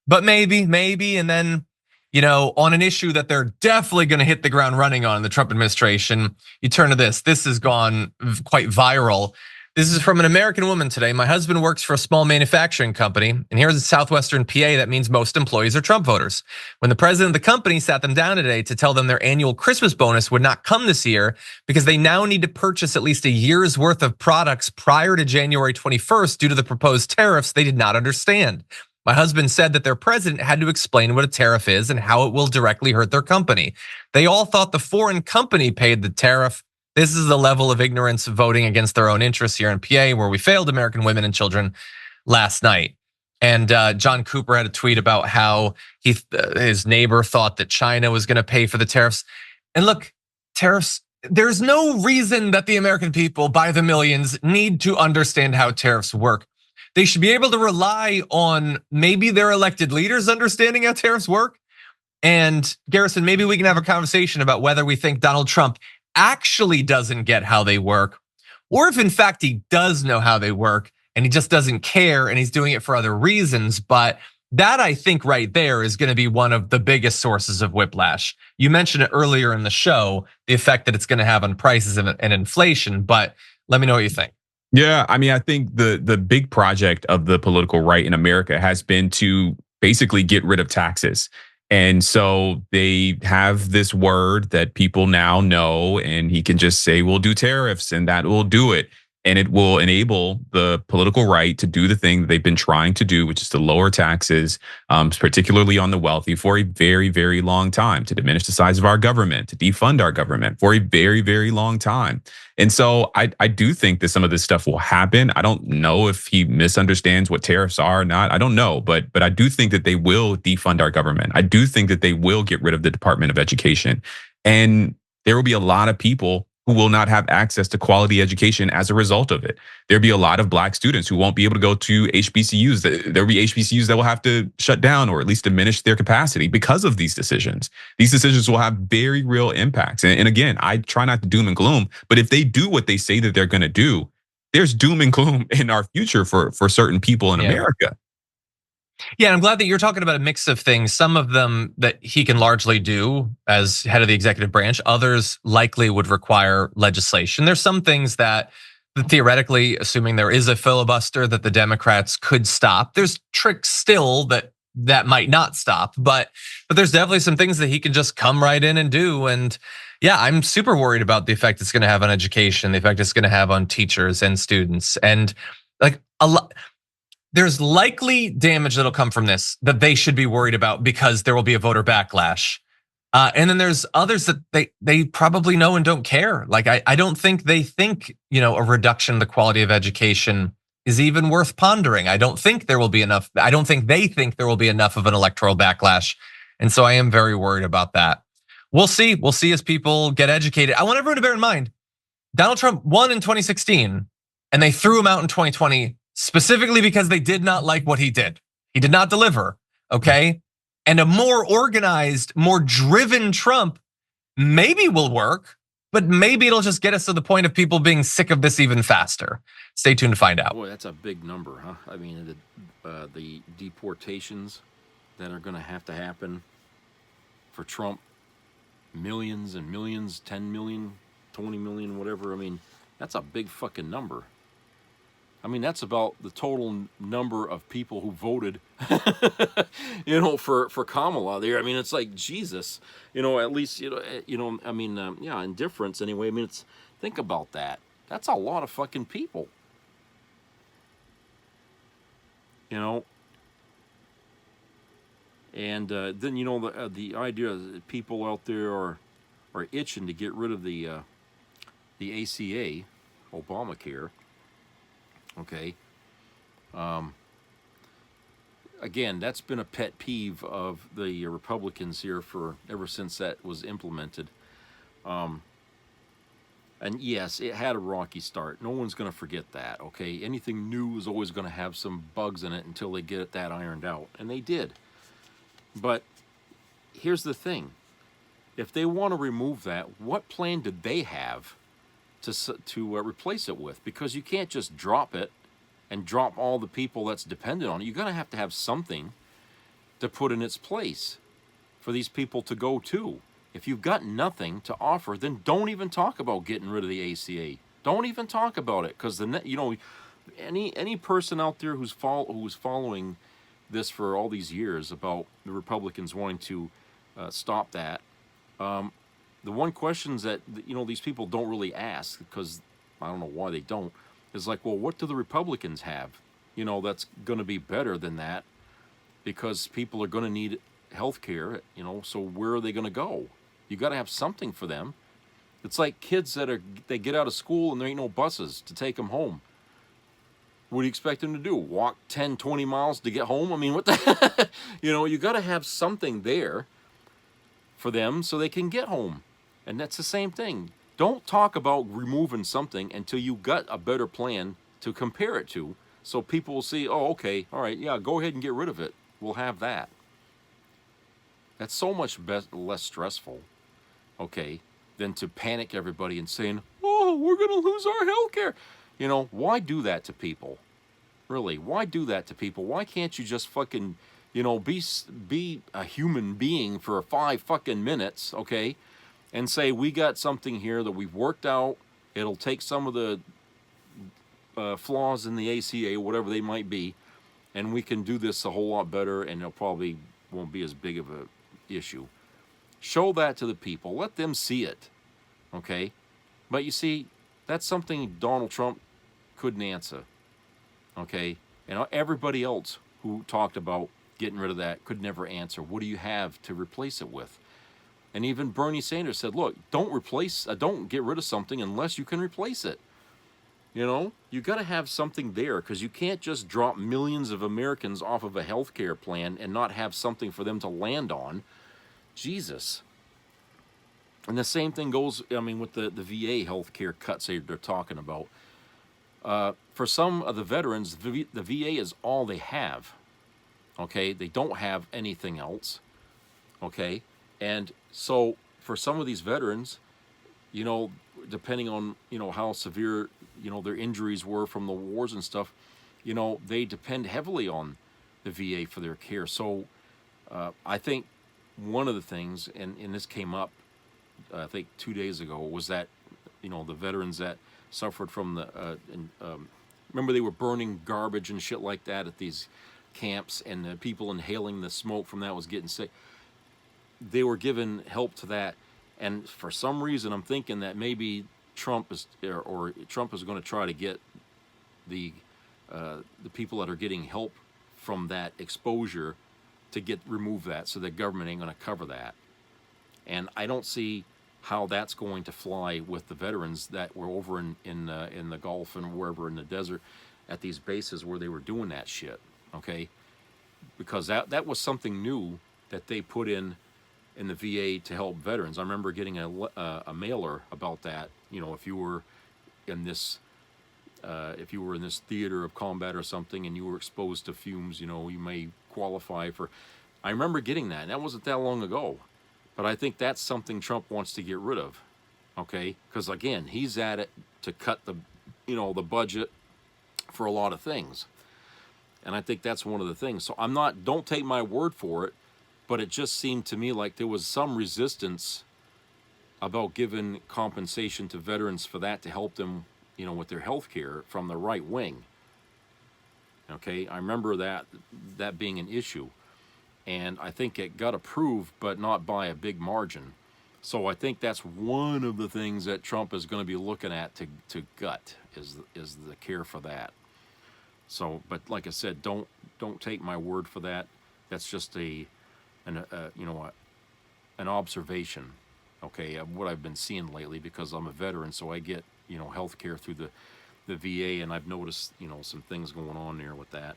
But maybe, and then, you know, on an issue that they're definitely going to hit the ground running on in the Trump administration, you turn to this. This has gone quite viral. This is from an American woman today. My husband works for a small manufacturing company, and here's in southwestern PA, that means most employees are Trump voters. When the president of the company sat them down today to tell them their annual Christmas bonus would not come this year because they now need to purchase at least a year's worth of products prior to January 21st due to the proposed tariffs, they did not understand. My husband said that their president had to explain what a tariff is and how it will directly hurt their company. They all thought the foreign company paid the tariff. This is the level of ignorance voting against their own interests here in PA, where we failed American women and children last night. And John Cooper had a tweet about how his neighbor thought that China was going to pay for the tariffs. And look, tariffs, there's no reason that the American people by the millions need to understand how tariffs work. They should be able to rely on maybe their elected leaders understanding how tariffs work. And Garrison, maybe we can have a conversation about whether we think Donald Trump actually doesn't get how they work, or if in fact he does know how they work and he just doesn't care and he's doing it for other reasons. But that, I think, right there is going to be one of the biggest sources of whiplash. You mentioned it earlier in the show, the effect that it's going to have on prices and inflation, but let me know what you think. Yeah, I mean, I think the big project of the political right in America has been to basically get rid of taxes. And so they have this word that people now know, and he can just say, we'll do tariffs and that will do it. And it will enable the political right to do the thing that they've been trying to do, which is to lower taxes, particularly on the wealthy, for a very, very long time, to diminish the size of our government, to defund our government for a very, very long time. And so I do think that some of this stuff will happen. I don't know if he misunderstands what tariffs are or not. I don't know, but I do think that they will defund our government. I do think that they will get rid of the Department of Education. And there will be a lot of people who will not have access to quality education as a result of it. There'll be a lot of black students who won't be able to go to HBCUs. There'll be HBCUs that will have to shut down or at least diminish their capacity because of these decisions. These decisions will have very real impacts. And again, I try not to doom and gloom, but if they do what they say that they're going to do, there's doom and gloom in our future for certain people in America. Yeah, I'm glad that you're talking about a mix of things. Some of them that he can largely do as head of the executive branch. Others likely would require legislation. There's some things that theoretically, assuming there is a filibuster, that the Democrats could stop. There's tricks still that might not stop, but there's definitely some things that he can just come right in and do. And yeah, I'm super worried about the effect it's going to have on education, the effect it's going to have on teachers and students, and like a lot. There's likely damage that'll come from this that they should be worried about because there will be a voter backlash. And then there's others that they probably know and don't care. Like I don't think they think, a reduction in the quality of education is even worth pondering. I don't think there will be enough. I don't think they think there will be enough of an electoral backlash. And so I am very worried about that. We'll see. We'll see as people get educated. I want everyone to bear in mind, Donald Trump won in 2016 and they threw him out in 2020. Specifically because they did not like what he did. He did not deliver, okay? And a more organized, more driven Trump maybe will work, but maybe it'll just get us to the point of people being sick of this even faster. Stay tuned to find out. Boy, that's a big number, huh? I mean, the deportations that are gonna have to happen for Trump, millions and millions, 10 million, 20 million, whatever. I mean, that's a big fucking number. I mean, that's about the total number of people who voted, for Kamala there. I mean, it's like Jesus, at least, I mean, indifference anyway. I mean, think about that. That's a lot of fucking people, And then, the idea that people out there are itching to get rid of the ACA, Obamacare. Okay. Again, that's been a pet peeve of the Republicans here ever since that was implemented. And yes, it had a rocky start. No one's going to forget that. Okay. Anything new is always going to have some bugs in it until they get that ironed out, and they did. But here's the thing: if they want to remove that, what plan did they have to replace it with? Because you can't just drop it and drop all the people that's dependent on it. You're going to have something to put in its place for these people to go to. If you've got nothing to offer, then don't even talk about getting rid of the ACA. Don't even talk about it, because any person out there who was following this for all these years about the Republicans wanting to stop that, the one questions that these people don't really ask, because I don't know why they don't, is like, well, what do the Republicans have that's going to be better than that? Because people are going to need health care, so where are they going to go? You got to have something for them. It's like kids they get out of school and there ain't no buses to take them home. What do you expect them to do? Walk 10, 20 miles to get home? I mean, what the you got to have something there for them so they can get home. And that's the same thing. Don't talk about removing something until you got a better plan to compare it to, so people will see, oh, okay, all right, yeah, go ahead and get rid of it. We'll have that. That's so much less stressful, okay, than to panic everybody and saying, oh, we're going to lose our health care. Why do that to people? Really, why do that to people? Why can't you just fucking, be a human being for 5 fucking minutes, okay, and say, we got something here that we've worked out. It'll take some of the flaws in the ACA, whatever they might be, and we can do this a whole lot better, and it probably won't be as big of a issue. Show that to the people. Let them see it, okay? But you see, that's something Donald Trump couldn't answer, okay? And everybody else who talked about getting rid of that could never answer. What do you have to replace it with? And even Bernie Sanders said, look, don't get rid of something unless you can replace it. You got to have something there, because you can't just drop millions of Americans off of a health care plan and not have something for them to land on. Jesus. And the same thing goes, with the VA health care cuts they're talking about. For some of the veterans, the VA is all they have. Okay? They don't have anything else. Okay? And so for some of these veterans, depending on, how severe, their injuries were from the wars and stuff, they depend heavily on the VA for their care. So I think one of the things, and this came up, I think 2 days ago, was that, the veterans that suffered from remember they were burning garbage and shit like that at these camps, and the people inhaling the smoke from that was getting sick. They were given help to that. And for some reason, I'm thinking that maybe Trump is going to try to get the people that are getting help from that exposure to remove that, so the government ain't going to cover that. And I don't see how that's going to fly with the veterans that were over in the Gulf and wherever in the desert at these bases where they were doing that shit. Okay, because that was something new that they put in the VA to help veterans. I remember getting a mailer about that. If you were in this theater of combat or something and you were exposed to fumes, you may qualify for. I remember getting that, and that wasn't that long ago. But I think that's something Trump wants to get rid of. Okay, because again, he's at it to cut the budget for a lot of things, and I think that's one of the things. So don't take my word for it. But it just seemed to me like there was some resistance about giving compensation to veterans for that to help them, with their health care from the right wing. Okay, I remember that being an issue. And I think it got approved, but not by a big margin. So I think that's one of the things that Trump is going to be looking at to gut is the care for that. So, but like I said, don't take my word for that. That's just an observation, okay, of what I've been seeing lately, because I'm a veteran, so I get health care through the VA, and I've noticed some things going on there with that.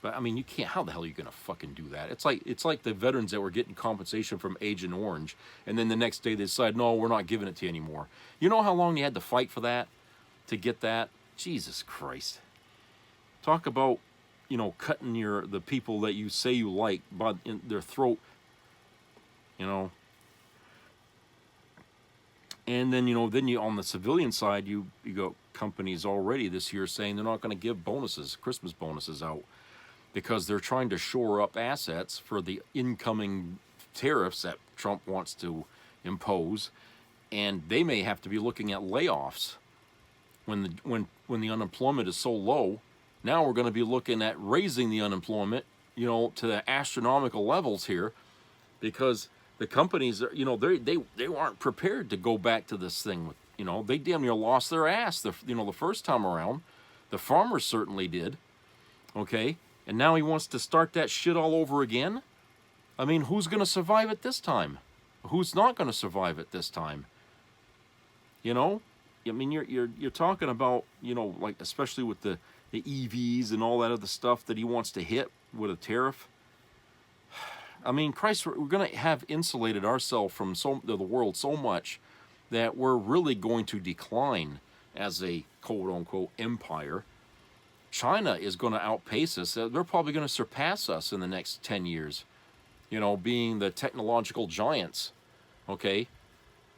But I mean, you can't. How the hell are you gonna fucking do that? It's like the veterans that were getting compensation from Agent Orange, and then the next day they decide, no, we're not giving it to you anymore. You know how long you had to fight for that, to get that? Jesus Christ! Talk about cutting the people that you say you like by in their throat. And then you on the civilian side, you got companies already this year saying they're not going to give Christmas bonuses out, because they're trying to shore up assets for the incoming tariffs that Trump wants to impose. and they may have to be looking at layoffs when the unemployment is so low. Now we're going to be looking at raising the unemployment, to the astronomical levels here, because the companies are, they aren't prepared to go back to this thing. They damn near lost their ass the first time around. The farmers certainly did. Okay, and now he wants to start that shit all over again. I mean, who's going to survive it this time? Who's not going to survive it this time? I mean, you're talking about, like, especially with the EVs and all that other stuff that he wants to hit with a tariff. I mean, Christ, we're going to have insulated ourselves from the world so much that we're really going to decline as a quote-unquote empire. China is going to outpace us. They're probably going to surpass us in the next 10 years, being the technological giants, okay?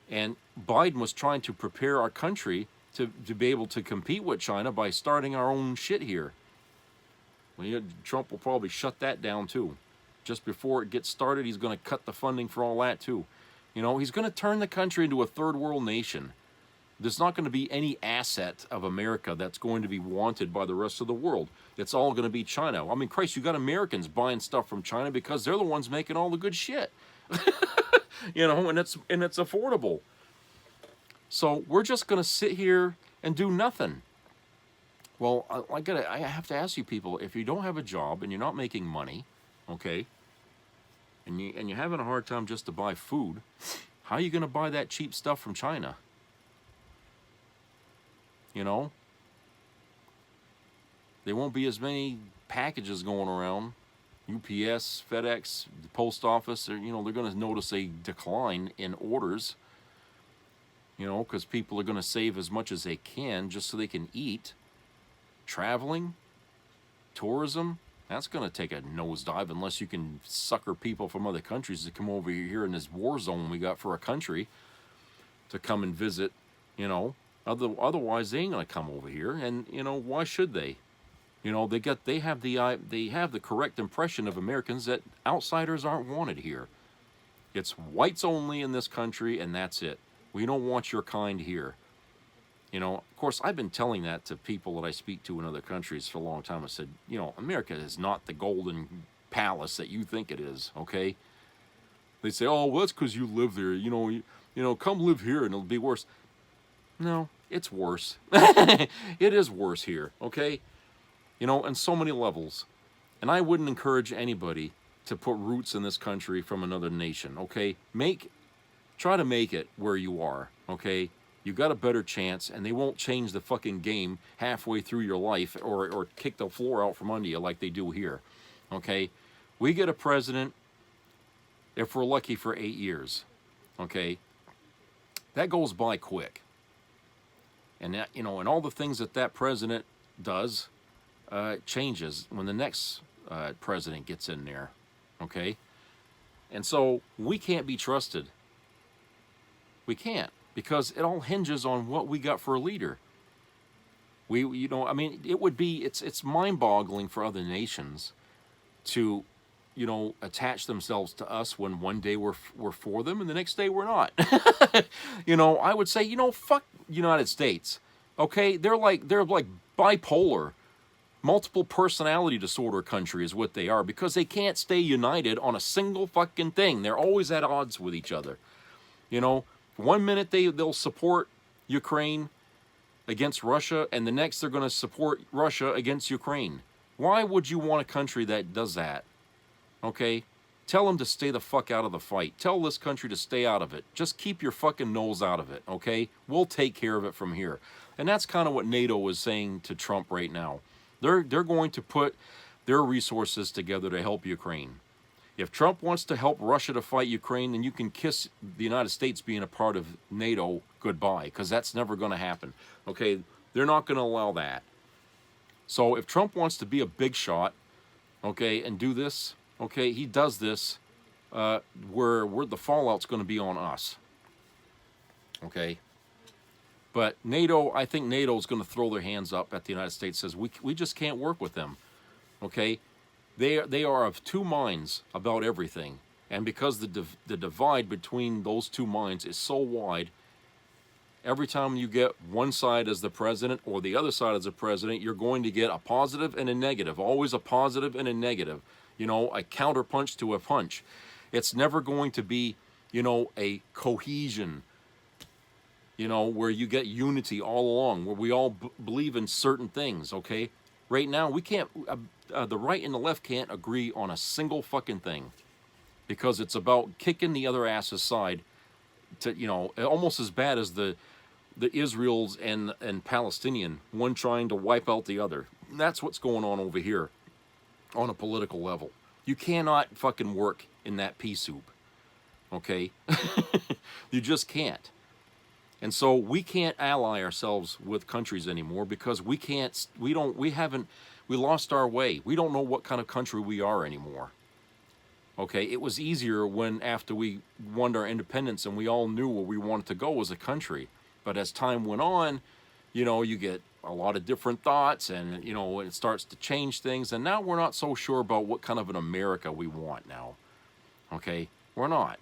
And Biden was trying to prepare our country to be able to compete with China by starting our own shit here. Well, Trump will probably shut that down too. Just before it gets started, he's going to cut the funding for all that too. He's going to turn the country into a third world nation. There's not going to be any asset of America that's going to be wanted by the rest of the world. It's all going to be China. I mean, Christ, you got Americans buying stuff from China because they're the ones making all the good shit. And it's affordable. So we're just going to sit here and do nothing. Well, I have to ask you people, if you don't have a job and you're not making money, okay, and you're having a hard time just to buy food, how are you going to buy that cheap stuff from China? There won't be as many packages going around. UPS, FedEx, the post office, they're going to notice a decline in orders, because people are going to save as much as they can just so they can eat. Traveling, tourism, that's going to take a nosedive unless you can sucker people from other countries to come over here in this war zone we got for a country to come and visit, Otherwise, they ain't going to come over here, and, why should they? They have the correct impression of Americans that outsiders aren't wanted here. It's whites only in this country, and that's it. We don't want your kind here. Of course, I've been telling that to people that I speak to in other countries for a long time. I said, America is not the golden palace that you think it is, okay? They say, oh, well, that's because you live there. Come live here and it'll be worse. No, it's worse. It is worse here, okay? On so many levels. And I wouldn't encourage anybody to put roots in this country from another nation, okay? Try to make it where you are, okay? You got a better chance, and they won't change the fucking game halfway through your life or kick the floor out from under you like they do here, okay? We get a president, if we're lucky, for 8 years, okay? That goes by quick. And that, and all the things that president does changes when the next president gets in there, okay? And so we can't be trusted. We can't, because it all hinges on what we got for a leader. It's mind-boggling for other nations to, attach themselves to us when one day we're for them and the next day we're not. I would say, fuck United States. Okay, they're like bipolar, multiple personality disorder country is what they are, because they can't stay united on a single fucking thing. They're always at odds with each other. 1 minute they'll support Ukraine against Russia, and the next they're going to support Russia against Ukraine. Why would you want a country that does that? Okay? Tell them to stay the fuck out of the fight. Tell this country to stay out of it. Just keep your fucking nose out of it, okay? We'll take care of it from here. And that's kind of what NATO is saying to Trump right now. They're going to put their resources together to help Ukraine. If Trump wants to help Russia to fight Ukraine, then you can kiss the United States being a part of NATO goodbye, because that's never going to happen. Okay, they're not going to allow that. So if Trump wants to be a big shot, okay, and do this, okay, he does this, where the fallout's going to be on us. Okay, but NATO, I think NATO is going to throw their hands up at the United States. Says we just can't work with them. Okay. They are of two minds about everything, and because the divide between those two minds is so wide, Every time you get one side as the president or the other side as the president, you're going to get a positive and a negative, always a positive and a negative, you know, a counterpunch to a punch. It's never going to be, you know, a cohesion, you know, where you get unity all along, where we all believe in certain things, okay? Right now, we can't, the right and the left can't agree on a single fucking thing, because it's about kicking the other ass's side to, you know, almost as bad as the Israel's and Palestinian, one trying to wipe out the other. That's what's going on over here on a political level. You cannot fucking work in that pea soup, okay? You just can't. And so we can't ally ourselves with countries anymore, because we lost our way. We don't know what kind of country we are anymore. Okay, it was easier when after we won our independence and we all knew where we wanted to go as a country. But as time went on, you know, you get a lot of different thoughts, and, you know, it starts to change things. And now we're not so sure about what kind of an America we want now. Okay, we're not.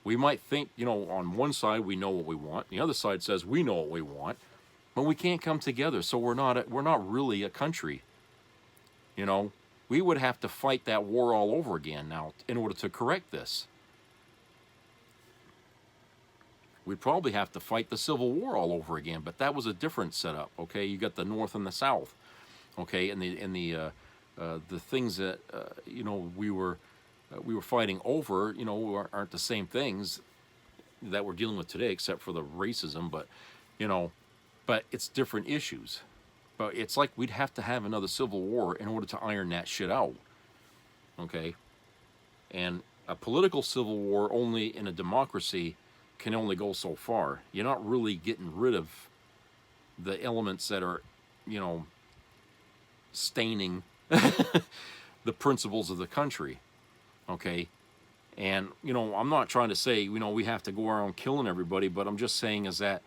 We might think, you know, on one side we know what we want, the other side says we know what we want, but we can't come together. So we're not really a country. You know, we would have to fight that war all over again now in order to correct this. We'd probably have to fight the Civil War all over again, but that was a different setup. Okay, you got the North and the South. Okay, and the things that you know, we were fighting over, you know, aren't the same things that we're dealing with today, except for the racism. But, you know, but it's different issues. But it's like we'd have to have another civil war in order to iron that shit out. Okay? And a political civil war only in a democracy can only go so far. You're not really getting rid of the elements that are, you know, staining the principles of the country. Okay? And, you know, I'm not trying to say, you know, we have to go around killing everybody, but I'm just saying is that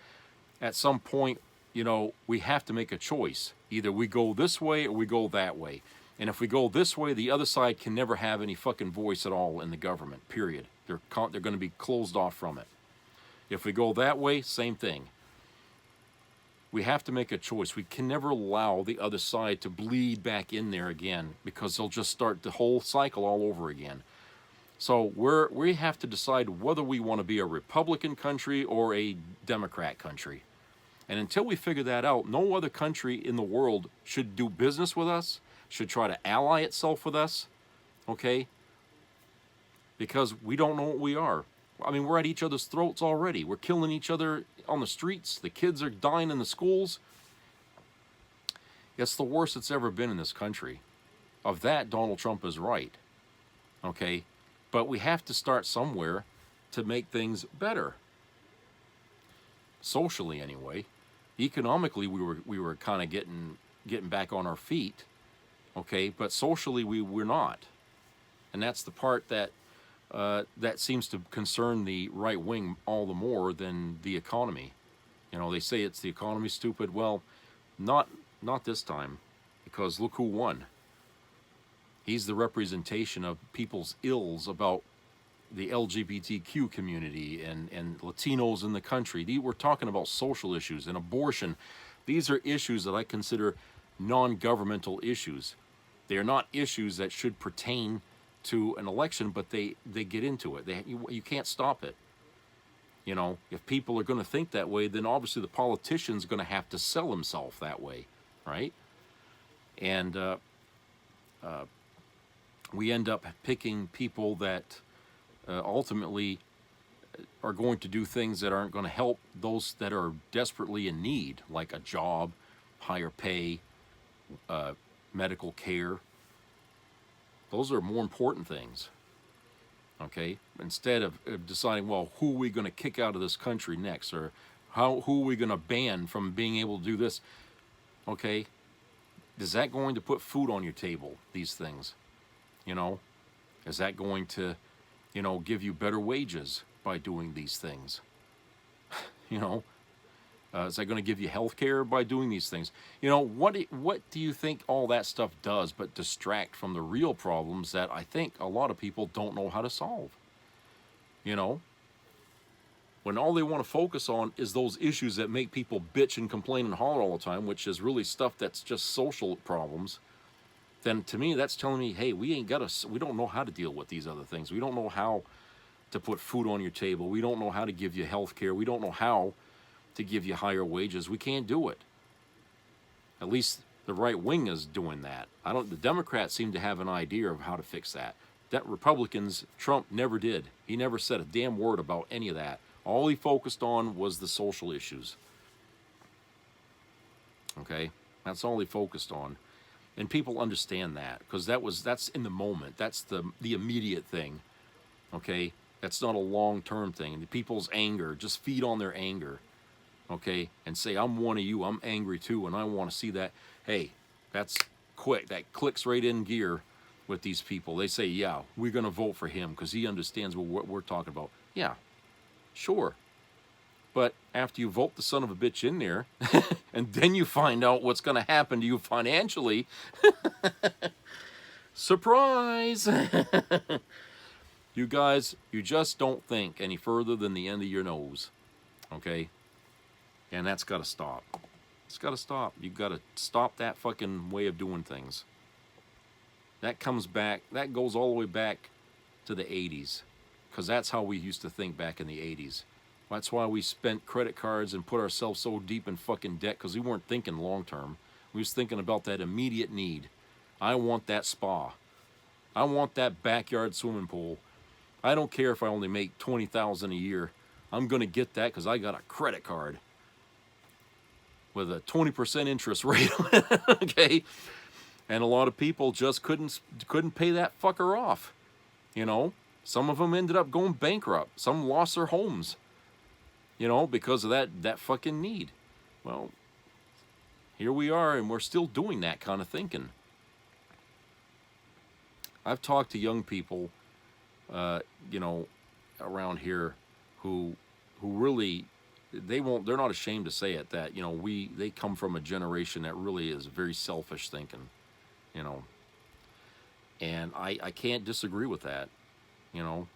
at some point, you know, we have to make a choice. Either we go this way or we go that way. And if we go this way, the other side can never have any fucking voice at all in the government, period. They're going to be closed off from it. If we go that way, same thing. We have to make a choice. We can never allow the other side to bleed back in there again, because they'll just start the whole cycle all over again. So we have to decide whether we want to be a Republican country or a Democrat country. And until we figure that out, no other country in the world should do business with us, should try to ally itself with us, okay? Because we don't know what we are. I mean, we're at each other's throats already. We're killing each other on the streets. The kids are dying in the schools. It's the worst it's ever been in this country. Of that, Donald Trump is right, okay? But we have to start somewhere to make things better. Socially, anyway. Economically, we were kind of getting back on our feet, okay? But socially, we're not, and that's the part that that seems to concern the right wing all the more than the economy. You know, they say it's the economy, stupid. Well, not this time, because look who won. He's the representation of people's ills about the LGBTQ community and Latinos in the country. We're talking about social issues and abortion. These are issues that I consider non-governmental issues. They are not issues that should pertain to an election, but they get into it. You can't stop it. You know, if people are going to think that way, then obviously the politician's going to have to sell himself that way, right? And we end up picking people that ultimately are going to do things that aren't going to help those that are desperately in need, like a job, higher pay, medical care. Those are more important things, okay? Instead of deciding, well, who are we going to kick out of this country next, or who are we going to ban from being able to do this, okay? Is that going to put food on your table, these things? You know, is that going to, you know, give you better wages by doing these things? You know, is that going to give you health care by doing these things? You know, what do you think all that stuff does but distract from the real problems that I think a lot of people don't know how to solve? You know, when all they want to focus on is those issues that make people bitch and complain and holler all the time, which is really stuff that's just social problems, then to me that's telling me, hey, we don't know how to deal with these other things. We don't know how to put food on your table. We don't know how to give you health care. We don't know how to give you higher wages. We can't do it. At least the right wing is doing that. The Democrats seem to have an idea of how to fix that. That Republicans, Trump never did. He never said a damn word about any of that. All he focused on was the social issues. Okay? That's all he focused on. And people understand that because that's in the moment. That's the immediate thing. Okay? That's not a long-term thing. The people's anger, just feed on their anger. Okay? And say, I'm one of you. I'm angry too, and I want to see that. Hey, that's quick. That clicks right in gear with these people. They say, yeah, we're going to vote for him because he understands what we're talking about. Yeah, sure. But after you vote the son of a bitch in there, and then you find out what's going to happen to you financially, surprise! You guys, you just don't think any further than the end of your nose, okay? And that's got to stop. It's got to stop. You've got to stop that fucking way of doing things. That comes back, that goes all the way back to the 80s, because that's how we used to think back in the 80s. That's why we spent credit cards and put ourselves so deep in fucking debt, because we weren't thinking long term. We was thinking about that immediate need. I want that spa. I want that backyard swimming pool. I don't care if I only make $20,000 a year. I'm going to get that because I got a credit card with a 20% interest rate on it, okay? And a lot of people just couldn't pay that fucker off, you know? Some of them ended up going bankrupt. Some lost their homes, you know, because of that fucking need. Well, here we are, and we're still doing that kind of thinking. I've talked to young people, you know, around here who really, they're not ashamed to say it, that, you know, they come from a generation that really is very selfish thinking, you know. And I can't disagree with that, you know.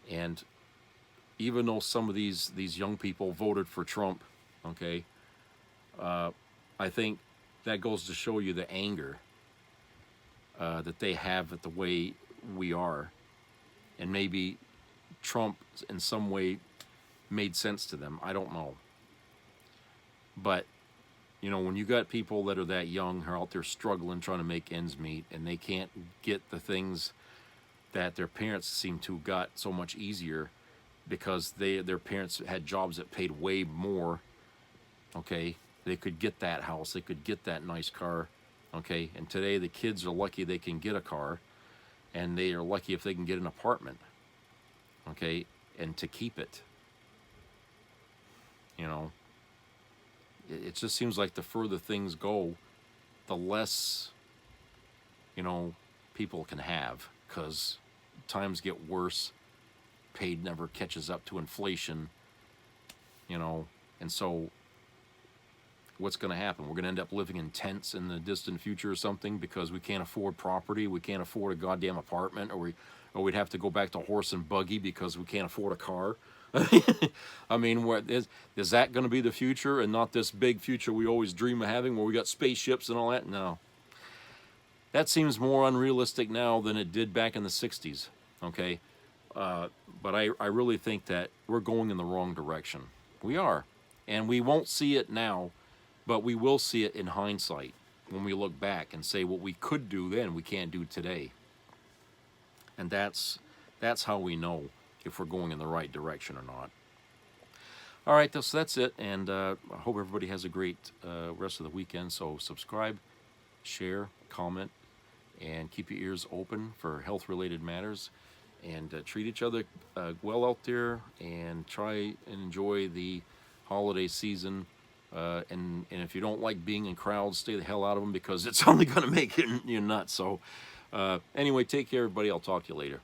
And even though some of these young people voted for Trump, okay, I think that goes to show you the anger that they have at the way we are. And maybe Trump in some way made sense to them. I don't know. But, you know, when you got people that are that young, who are out there struggling, trying to make ends meet, and they can't get the things that their parents seem to have got so much easier because their parents had jobs that paid way more, okay? They could get that house. They could get that nice car, okay? And today the kids are lucky they can get a car, and they are lucky if they can get an apartment, okay? And to keep it, you know? It just seems like the further things go, the less, you know, people can have, because times get worse. Paid never catches up to inflation, you know. And so what's going to happen? We're going to end up living in tents in the distant future or something because we can't afford property, we can't afford a goddamn apartment, or we'd have to go back to horse and buggy because we can't afford a car. I mean, is that going to be the future, and not this big future we always dream of having where we got spaceships and all that? No. That seems more unrealistic now than it did back in the 60s, okay? But I really think that we're going in the wrong direction. We are. And we won't see it now, but we will see it in hindsight when we look back and say what we could do then we can't do today. And that's how we know if we're going in the right direction or not. All right, so that's it. And I hope everybody has a great rest of the weekend. So subscribe, share, comment, and keep your ears open for health-related matters. And treat each other well out there, and try and enjoy the holiday season. And if you don't like being in crowds, stay the hell out of them, because it's only going to make you nuts. So anyway, take care, everybody. I'll talk to you later.